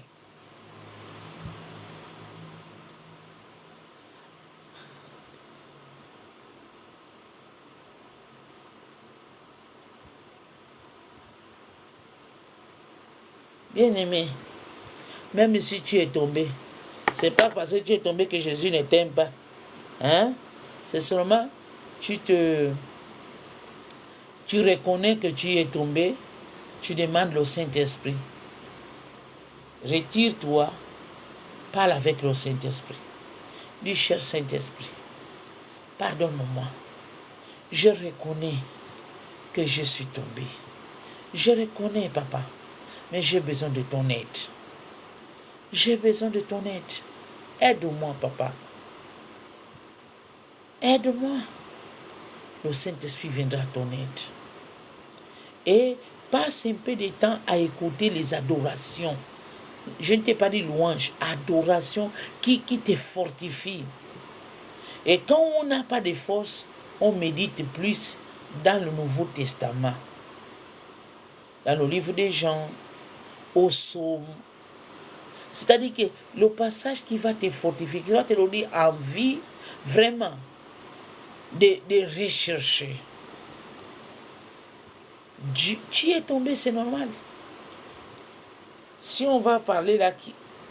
Bien-aimé, même si tu es tombé, c'est pas parce que tu es tombé que Jésus ne t'aime pas. Hein? C'est seulement tu reconnais que tu es tombé, tu demandes au Saint-Esprit. Retire-toi, parle avec le Saint-Esprit. Dis, cher Saint-Esprit, pardonne-moi. Je reconnais que je suis tombé. Je reconnais, papa, mais j'ai besoin de ton aide. J'ai besoin de ton aide. Aide-moi, papa. Aide-moi. Le Saint-Esprit viendra à ton aide. Et passe un peu de temps à écouter les adorations. Je ne t'ai pas dit louange, adoration qui te fortifie. Et quand on n'a pas de force, on médite plus dans le Nouveau Testament, dans le livre des Jean, au psaume. C'est-à-dire que le passage qui va te fortifier, qui va te donner envie vraiment de rechercher. Tu es tombé, c'est normal. Si on va parler là,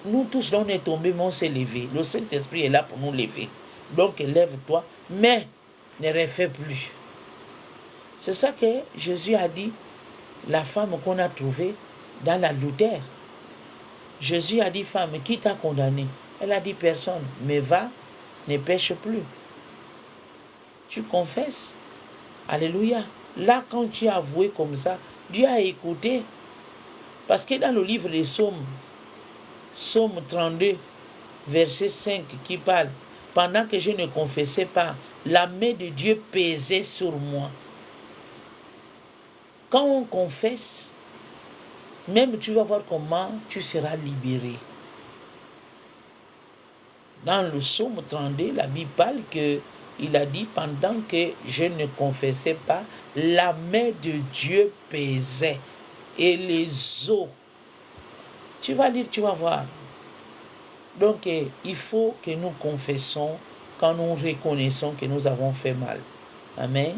nous tous là on est tombés, mais on s'est levé. Le Saint-Esprit est là pour nous lever. Donc lève-toi, mais ne refais plus. C'est ça que Jésus a dit, la femme qu'on a trouvée dans l'adultère. Jésus a dit, femme, qui t'a condamné? Elle a dit, personne. Mais va, ne pêche plus. Tu confesses. Alléluia. Là, quand tu as avoué comme ça, Dieu a écouté. Parce que dans le livre des Psaumes, Psaume 32, verset 5, qui parle, pendant que je ne confessais pas, la main de Dieu pesait sur moi. Quand on confesse, même tu vas voir comment tu seras libéré. Dans le psaume 32, la Bible parle qu'il a dit, pendant que je ne confessais pas, la main de Dieu pesait et les eaux. Tu vas lire, tu vas voir. Donc, il faut que nous confessons quand nous reconnaissons que nous avons fait mal. Amen.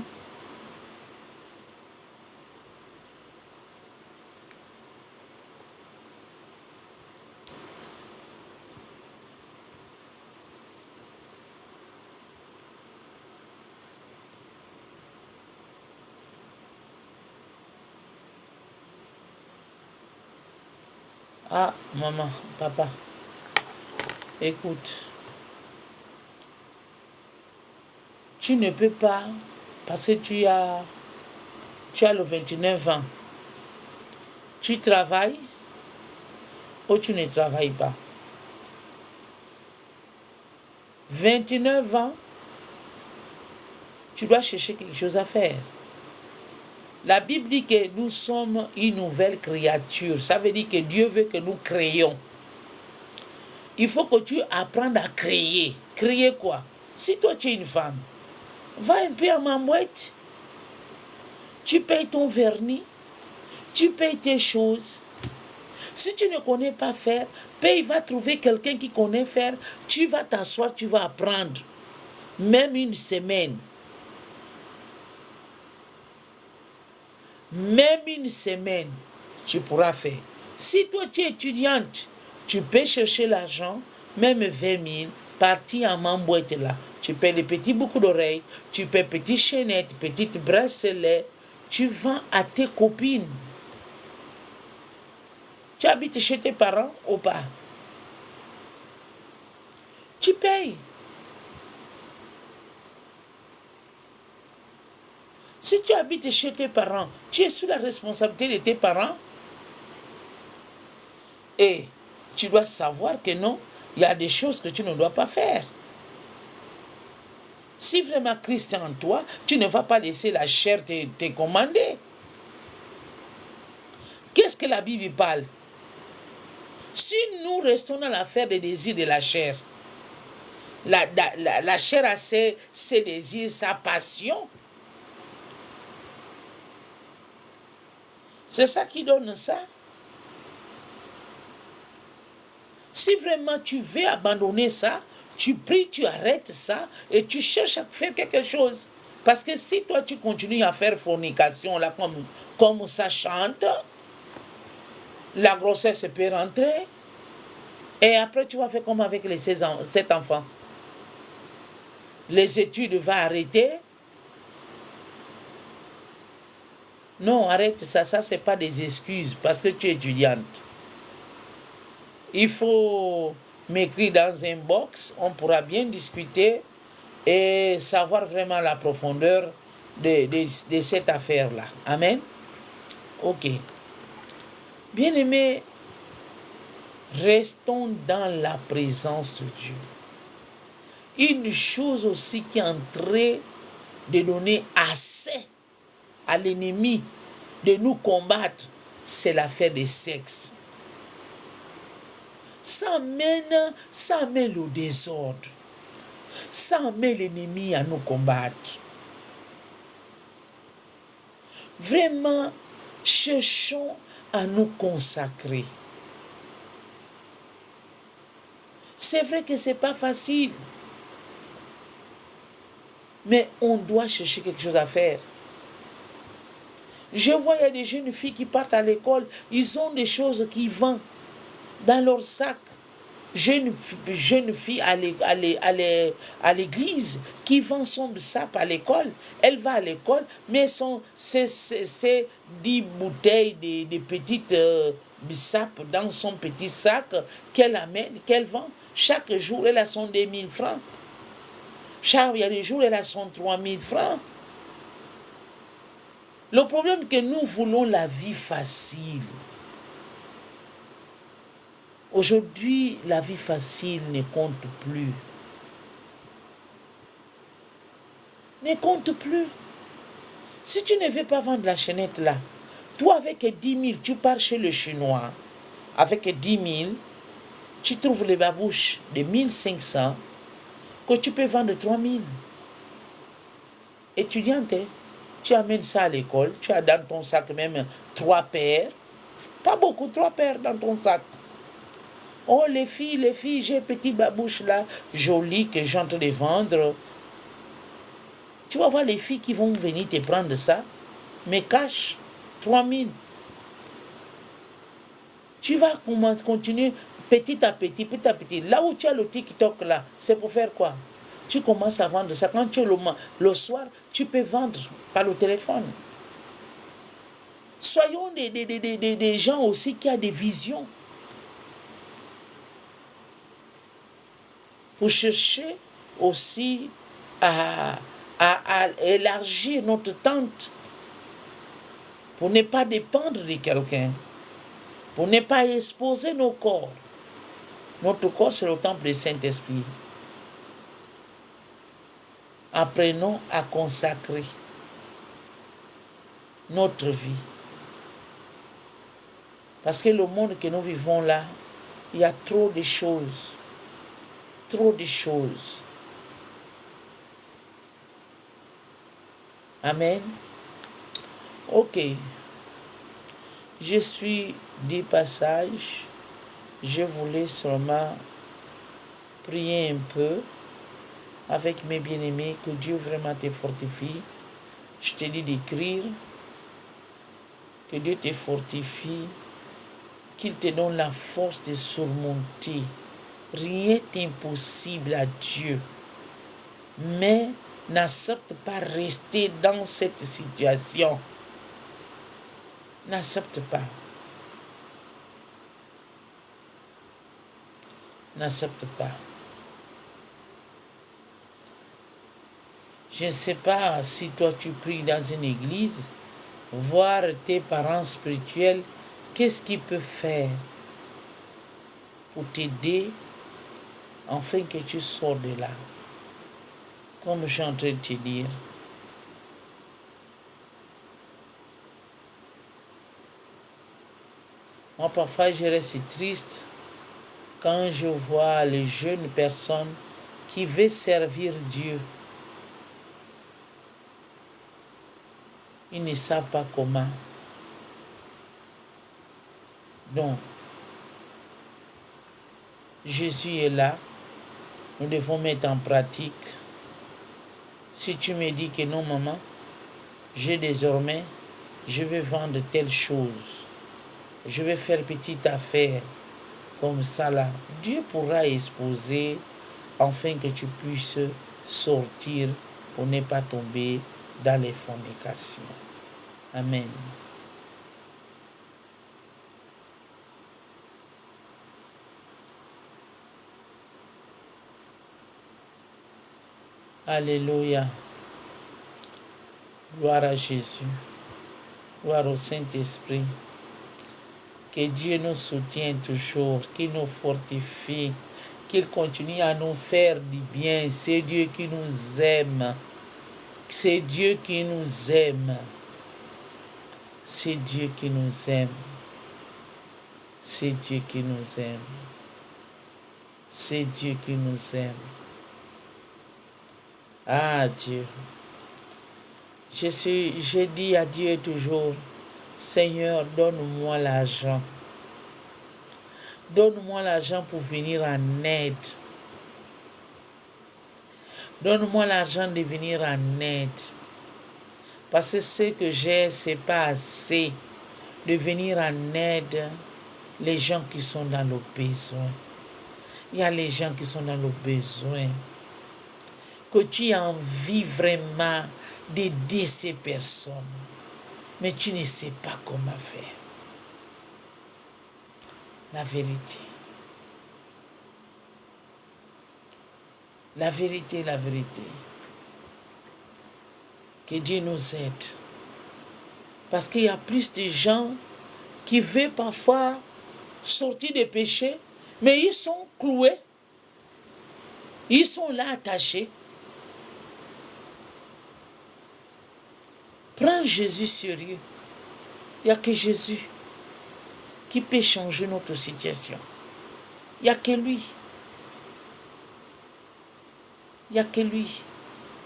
Ah, maman, papa, écoute, tu ne peux pas, parce que tu as le 29 ans, tu travailles ou tu ne travailles pas. 29 ans, tu dois chercher quelque chose à faire. La Bible dit que nous sommes une nouvelle créature. Ça veut dire que Dieu veut que nous créions. Il faut que tu apprennes à créer. Créer quoi? Si toi tu es une femme, va un peu à Mambouette. Tu payes ton vernis. Tu payes tes choses. Si tu ne connais pas faire, paye, va trouver quelqu'un qui connaît faire. Tu vas t'asseoir, tu vas apprendre. Même une semaine. Même une semaine, tu pourras faire. Si toi tu es étudiante, tu peux chercher l'argent, même 20 000, partir en Mambouette là. Tu payes les petits boucles d'oreilles, tu payes petites chaînettes, petites bracelets, tu vends à tes copines. Tu habites chez tes parents ou pas? Tu payes. Si tu habites chez tes parents, tu es sous la responsabilité de tes parents. Et tu dois savoir que non, il y a des choses que tu ne dois pas faire. Si vraiment Christ est en toi, tu ne vas pas laisser la chair te commander. Qu'est-ce que la Bible parle? Si nous restons dans l'affaire des désirs de la chair, la chair a ses désirs, sa passion. C'est ça qui donne ça. Si vraiment tu veux abandonner ça, tu pries, tu arrêtes ça et tu cherches à faire quelque chose. Parce que si toi tu continues à faire fornication là comme ça chante, La grossesse peut rentrer. Et après, tu vas faire comme avec les 7 enfants. Les études vont arrêter. Non, arrête ça. Ça, ce n'est pas des excuses parce que tu es étudiante. Il faut m'écrire dans un box. On pourra bien discuter et savoir vraiment la profondeur de cette affaire-là. Amen. Ok. Bien-aimés, restons dans la présence de Dieu. Une chose aussi qui est en train de donner assez à l'ennemi de nous combattre, c'est l'affaire du sexe. Ça amène le désordre. Ça amène l'ennemi à nous combattre. Vraiment, cherchons à nous consacrer. C'est vrai que ce n'est pas facile. Mais on doit chercher quelque chose à faire. Je vois, il y a des jeunes filles qui partent à l'école, ils ont des choses qui vendent dans leur sac. Jeune fille à l'église qui vend son sac à l'école. Elle va à l'école, mais c'est 10 bouteilles de petites bissap dans son petit sac qu'elle amène, qu'elle vend. Chaque jour, elle a son 2000 francs. Il y a des jours, elle a son 3000 francs. Le problème est que nous voulons la vie facile. Aujourd'hui, la vie facile ne compte plus. Ne compte plus. Si tu ne veux pas vendre la chaînette là, toi avec 10 000, tu pars chez le Chinois. Avec 10 000, tu trouves les babouches de 1500 que tu peux vendre 3 000. Étudiante, tu amènes ça à l'école, tu as dans ton sac même 3 paires. Pas beaucoup, 3 paires dans ton sac. Oh, les filles, j'ai petit babouche là, joli, que j'ai en train de vendre. Tu vas voir les filles qui vont venir te prendre ça, mais cash, 3 000. Tu vas continuer petit à petit. Là où tu as le TikTok là, c'est pour faire quoi? Tu commences à vendre ça. Quand tu es le soir, tu peux vendre par le téléphone. Soyons des gens aussi qui ont des visions. Pour chercher aussi à élargir notre tente. Pour ne pas dépendre de quelqu'un. Pour ne pas exposer nos corps. Notre corps, c'est le temple du Saint-Esprit. Apprenons à consacrer notre vie. Parce que le monde que nous vivons là, il y a trop de choses. Trop de choses. Amen. Ok. Je suis du passage. Je voulais seulement prier un peu avec mes bien-aimés, que Dieu vraiment te fortifie. Je te dis d'écrire, que Dieu te fortifie, qu'il te donne la force de surmonter. Rien n'est impossible à Dieu. Mais n'accepte pas rester dans cette situation. N'accepte pas. N'accepte pas. Je ne sais pas si toi tu pries dans une église, voir tes parents spirituels, qu'est-ce qu'ils peuvent faire pour t'aider afin que tu sors de là. Comme je suis en train de te dire. Moi, parfois, je reste triste quand je vois les jeunes personnes qui veulent servir Dieu. Ils ne savent pas comment. Donc, Jésus est là. Nous devons mettre en pratique. Si tu me dis que non, maman, je vais vendre telle chose. je vais faire petite affaire comme ça là. Dieu pourra exposer afin que tu puisses sortir pour ne pas tomber dans les fornications. Amen. Alléluia. Gloire à Jésus. Gloire au Saint-Esprit. Que Dieu nous soutienne toujours, qu'il nous fortifie, qu'il continue à nous faire du bien. C'est Dieu qui nous aime. C'est Dieu qui nous aime. C'est Dieu qui nous aime. C'est Dieu qui nous aime. C'est Dieu qui nous aime. Ah Dieu. Je dis à Dieu toujours, Seigneur, donne-moi l'argent. Donne-moi l'argent pour venir en aide. Donne-moi l'argent de venir en aide. Parce que ce que j'ai, ce n'est pas assez de venir en aide les gens qui sont dans le besoin. Il y a les gens qui sont dans le besoin. Que tu as envie vraiment d'aider ces personnes. Mais tu ne sais pas comment faire. La vérité. La vérité, la vérité. Que Dieu nous aide. Parce qu'il y a plus de gens qui veulent parfois sortir des péchés, mais ils sont cloués. Ils sont là attachés. Prends Jésus sérieux. Il n'y a que Jésus qui peut changer notre situation. Il n'y a que lui. Il n'y a que lui.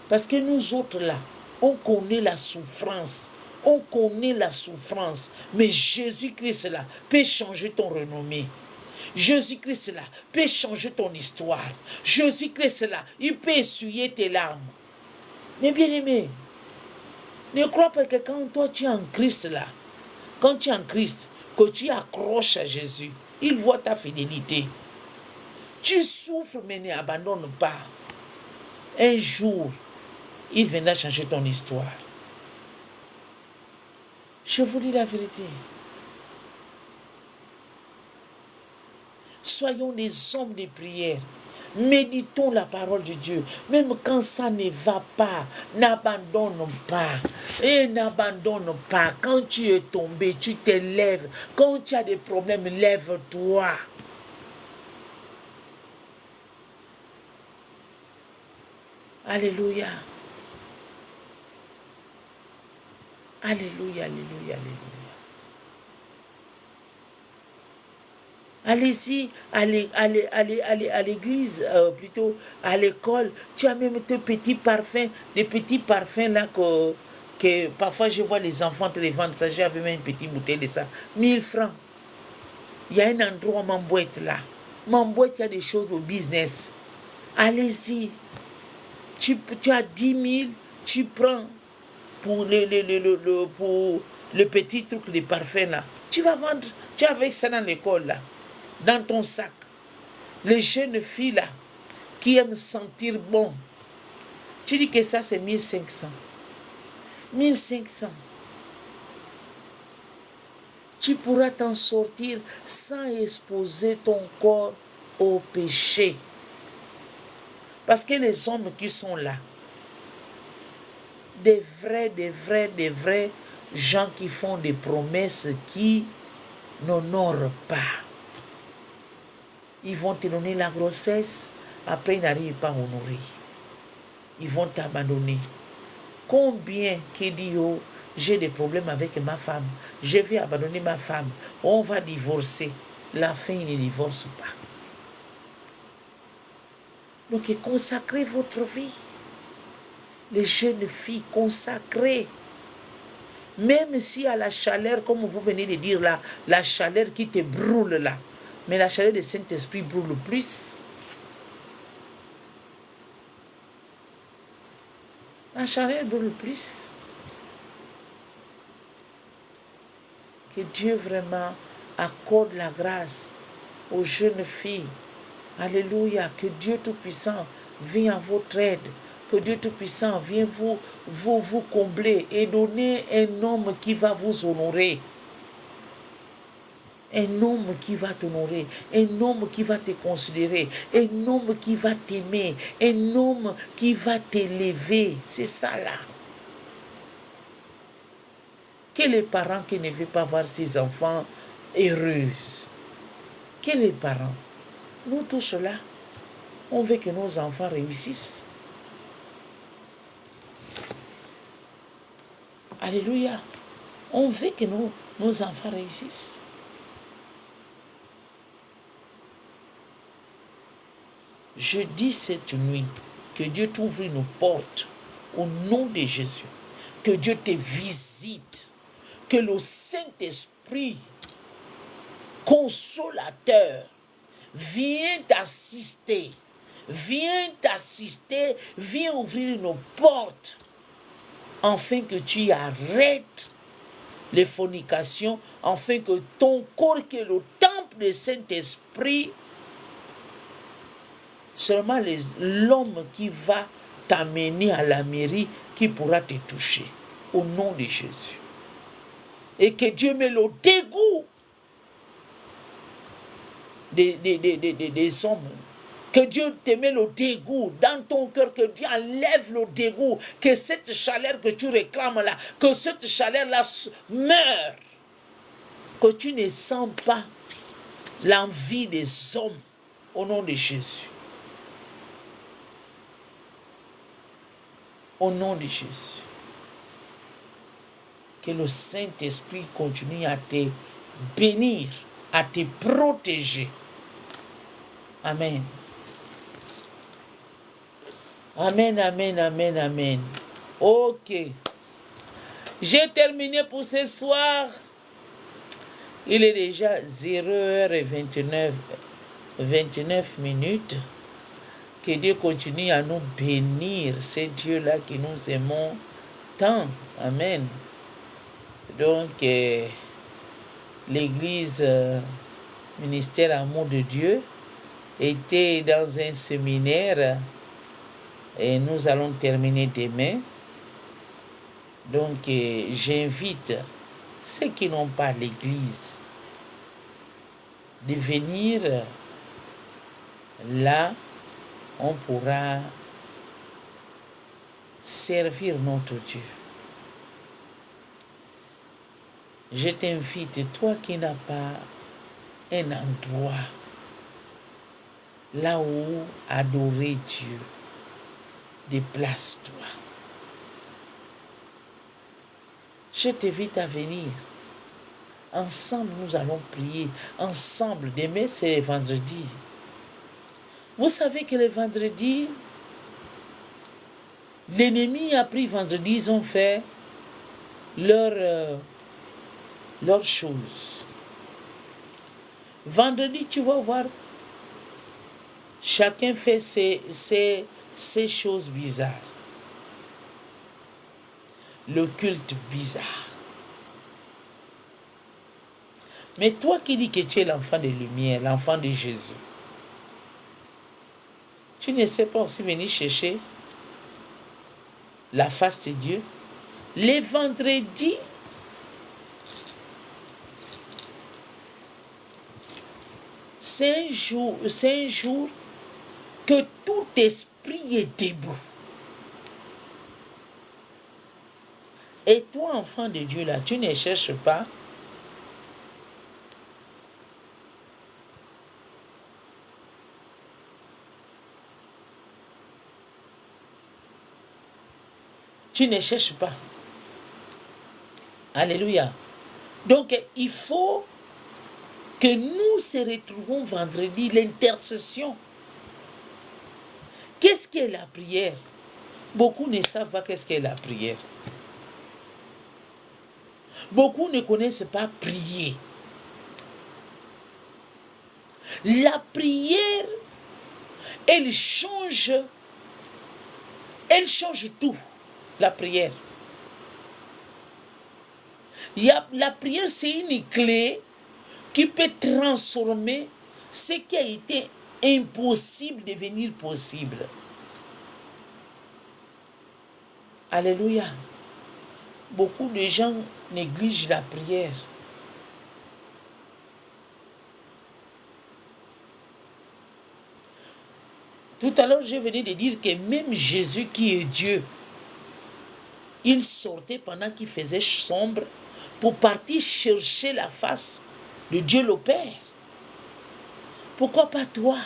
Parce que nous autres là, on connaît la souffrance. On connaît la souffrance. Mais Jésus-Christ là peut changer ton renommée. Jésus-Christ là peut changer ton histoire. Jésus-Christ là, il peut essuyer tes larmes. Mais bien aimé, ne crois pas que quand toi tu es en Christ là, quand tu es en Christ, que tu accroches à Jésus, il voit ta fidélité. Tu souffres mais n'abandonne pas. Un jour, il viendra changer ton histoire. Je vous dis la vérité. Soyons des hommes de prière. Méditons la parole de Dieu. Même quand ça ne va pas, n'abandonne pas. Et n'abandonne pas. Quand tu es tombé, tu te lèves. Quand tu as des problèmes, lève-toi. Alléluia. Alléluia, alléluia, alléluia. Allez-y, allez à l'église, plutôt à l'école. Tu as même tes petits parfums, des petits parfums là que parfois je vois les enfants te les vendre. Ça, j'avais même une petite bouteille de ça. 1000 francs. Il y a un endroit, m'emboîte là. M'emboîte, il y a des choses au business. Allez-y. Tu as 10 000, tu prends pour pour le petit truc de parfum là. Tu vas vendre, tu as avec ça dans l'école là. Dans ton sac. Les jeunes filles là, qui aiment sentir bon. Tu dis que ça c'est 1500. 1500. Tu pourras t'en sortir sans exposer ton corps au péché. Parce que les hommes qui sont là, des vrais gens qui font des promesses qui n'honorent pas. Ils vont te donner la grossesse, après ils n'arrivent pas à honorer. Ils vont t'abandonner. Combien qui dit, oh, j'ai des problèmes avec ma femme, je vais abandonner ma femme, on va divorcer. La fin, ils ne divorcent pas. Donc, consacrez votre vie. Les jeunes filles, consacrez. Même si à la chaleur, comme vous venez de dire là, la chaleur qui te brûle là, mais la chaleur du Saint-Esprit brûle plus. La chaleur brûle plus. Que Dieu vraiment accorde la grâce aux jeunes filles. Alléluia, que Dieu Tout-Puissant vienne à votre aide. Que Dieu Tout-Puissant vienne vous combler et donner un homme qui va vous honorer. Un homme qui va t'honorer, un homme qui va te considérer, un homme qui va t'aimer, un homme qui va t'élever. C'est ça là. Quel est le parent qui ne veut pas voir ses enfants heureux? Quel est le parent? Nous tous là, on veut que nos enfants réussissent. Alléluia. On veut que nos enfants réussissent. Je dis cette nuit que Dieu t'ouvre une porte au nom de Jésus. Que Dieu te visite. Que le Saint-Esprit consolateur vienne t'assister. Viens t'assister. Viens ouvrir une porte. Afin que tu arrêtes les fornications. Afin que ton corps, qui est le temple du Saint-Esprit, seulement l'homme qui va t'amener à la mairie qui pourra te toucher. Au nom de Jésus. Et que Dieu met le dégoût des hommes. Que Dieu te met le dégoût dans ton cœur. Que Dieu enlève le dégoût. Que cette chaleur que tu réclames là, que cette chaleur là meure. Que tu ne sens pas l'envie des hommes. Au nom de Jésus. Au nom de Jésus. Que le Saint-Esprit continue à te bénir, à te protéger. Amen. Amen, amen, amen, amen. Ok. J'ai terminé pour ce soir. Il est déjà 0h29 minutes. Que Dieu continue à nous bénir. C'est Dieu-là que nous aimons tant. Amen. Donc, l'église ministère Amour de Dieu était dans un séminaire et nous allons terminer demain. Donc, j'invite ceux qui n'ont pas l'église de venir là. On pourra servir notre Dieu. Je t'invite, toi qui n'as pas un endroit là où adorer Dieu, déplace-toi. Je t'invite à venir. Ensemble, nous allons prier. Ensemble, demain, c'est vendredi. Vous savez que le vendredi, l'ennemi a pris vendredi, ils ont fait leurs choses. Vendredi, tu vas voir, chacun fait ses choses bizarres. Le culte bizarre. Mais toi qui dis que tu es l'enfant de lumière, l'enfant de Jésus, tu ne sais pas aussi venir chercher la face de Dieu. Les vendredis, c'est un jour que tout esprit est debout. Et toi, enfant de Dieu, là, tu ne cherches pas. Tu ne cherches pas. Alléluia. Donc, il faut que nous se retrouvons vendredi, l'intercession. Qu'est-ce qu'est la prière? Beaucoup ne savent pas qu'est-ce qu'est la prière. Beaucoup ne connaissent pas prier. La prière, elle change tout. La prière. La prière, c'est une clé qui peut transformer ce qui a été impossible devenir possible. Alléluia. Beaucoup de gens négligent la prière. Tout à l'heure, je venais de dire que même Jésus qui est Dieu, il sortait pendant qu'il faisait sombre pour partir chercher la face de Dieu le Père. Pourquoi pas toi?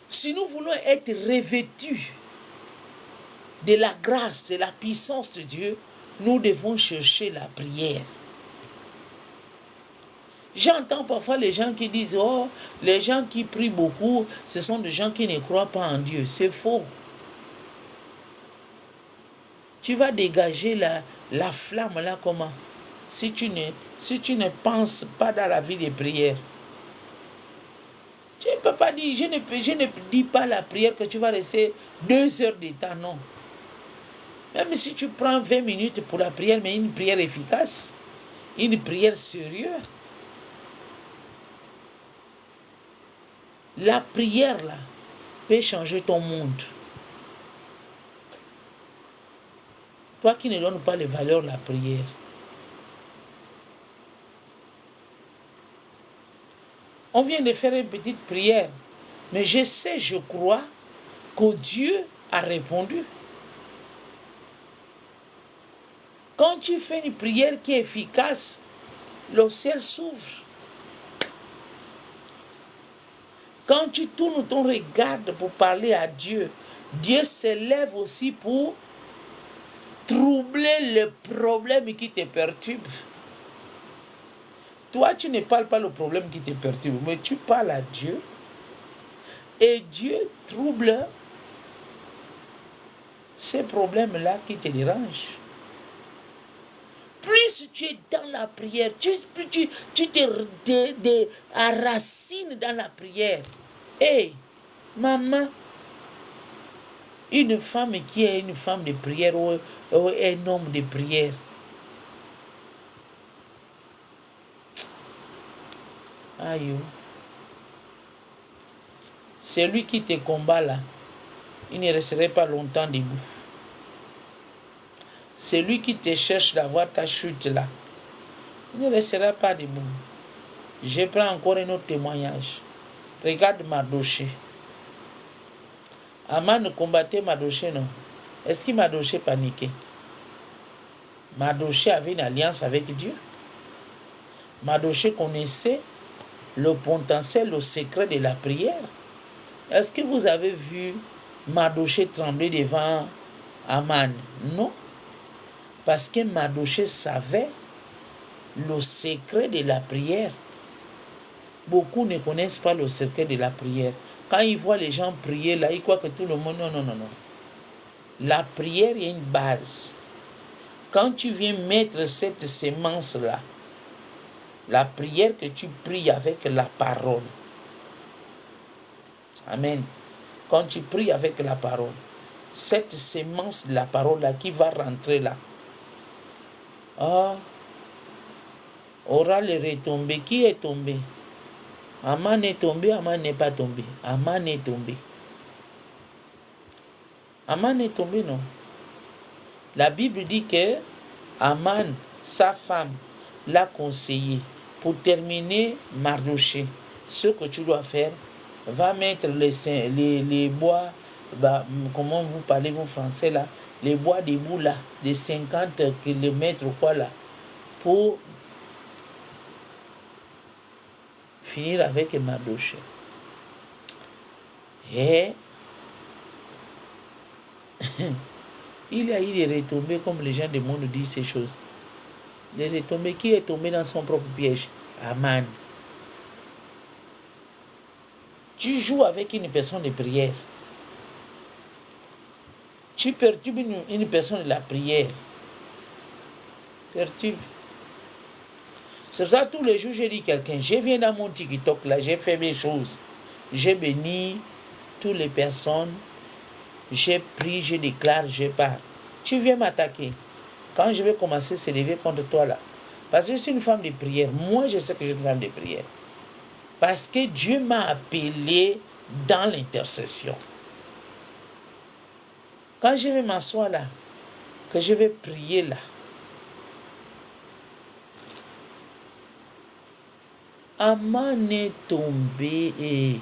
Si nous voulons être revêtus de la grâce et la puissance de Dieu, nous devons chercher la prière. J'entends parfois les gens qui disent « Oh, les gens qui prient beaucoup, ce sont des gens qui ne croient pas en Dieu. » C'est faux. Tu vas dégager la flamme là comment? Si tu ne penses pas dans la vie de prière. Tu ne peux pas dire, je ne dis pas la prière que tu vas rester 2 heures de temps, non. Même si tu prends 20 minutes pour la prière, mais une prière efficace, une prière sérieuse. La prière là peut changer ton monde. Toi qui ne donnes pas les valeurs de la prière. On vient de faire une petite prière, mais je crois que Dieu a répondu. Quand tu fais une prière qui est efficace, le ciel s'ouvre. Quand tu tournes ton regard pour parler à Dieu, Dieu s'élève aussi pour troubler le problème qui te perturbe. Toi, tu ne parles pas le problème qui te perturbe, mais tu parles à Dieu. Et Dieu trouble ces problèmes-là qui te dérangent. Plus tu es dans la prière, plus tu te enracines dans la prière. Hey, maman, une femme qui est une femme de prière ou un homme de prière, aïe, celui qui te combat là, il ne resterait pas longtemps debout. Celui qui te cherche d'avoir ta chute là, il ne restera pas debout. Je prends encore un autre témoignage. Regarde Mardoché. Aman combattait Mardoché, non? Est-ce qu'il Mardoché paniquait? Mardoché avait une alliance avec Dieu. Mardoché connaissait le potentiel, le secret de la prière. Est-ce que vous avez vu Mardoché trembler devant Aman? Non. Parce que Mardoché savait le secret de la prière. Beaucoup ne connaissent pas le secret de la prière. Quand ils voient les gens prier là, ils croient que tout le monde... Non. La prière est une base. Quand tu viens mettre cette sémence-là, la prière que tu pries avec la parole. Amen. Quand tu pries avec la parole, cette sémence de la parole-là qui va rentrer là, aura les retombées. Qui est tombé? Aman est tombé, Aman n'est pas tombé. Aman est tombé. Aman est tombé, non. La Bible dit que Aman, sa femme, l'a conseillé pour terminer Mardoché. Ce que tu dois faire, va mettre les bois, comment vous parlez vous français là, les bois des bouts là, de 50 km ou quoi là, pour finir avec Mardoché. Et il y a eu des retombées, comme les gens du monde disent ces choses. Les retombées, qui est tombé dans son propre piège? Aman. Tu joues avec une personne de prière. Tu perturbes une personne de la prière. Perturbe. C'est pour ça tous les jours, j'ai dit à quelqu'un, je viens dans mon TikTok là, j'ai fait mes choses. J'ai béni toutes les personnes. J'ai pris, je déclare, je pars. Tu viens m'attaquer. Quand je vais commencer à s'élever contre toi là. Parce que je suis une femme de prière. Moi, je sais que je suis une femme de prière. Parce que Dieu m'a appelé dans l'intercession. Quand je vais m'asseoir là, que je vais prier là, Aman est tombé et...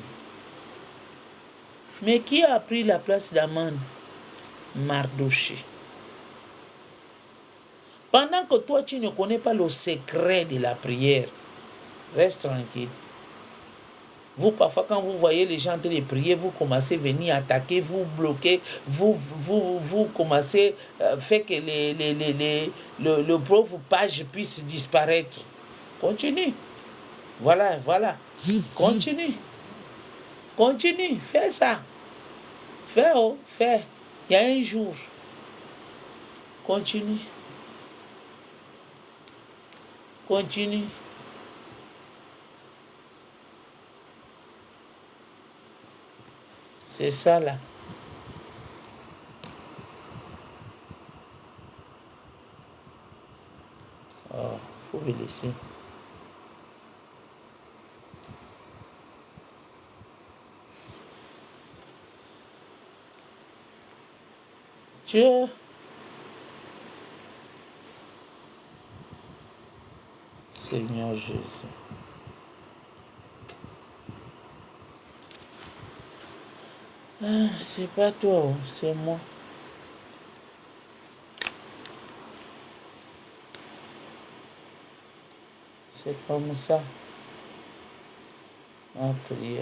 Mais qui a pris la place d'Aman? Mardoché. Pendant que toi, tu ne connais pas le secret de la prière, reste tranquille. Vous, parfois, quand vous voyez les gens en train de prier, vous commencez à venir attaquer, vous bloquer, vous commencez à faire que le pauvre page puisse disparaître. Continue. Voilà. Continue. Continue. Fais ça. Fais. Il y a un jour. Continue. C'est ça là. Oh, faut me laisser. Dieu. Seigneur Jésus. Ah, c'est pas toi, c'est moi. C'est comme ça. Ma prière.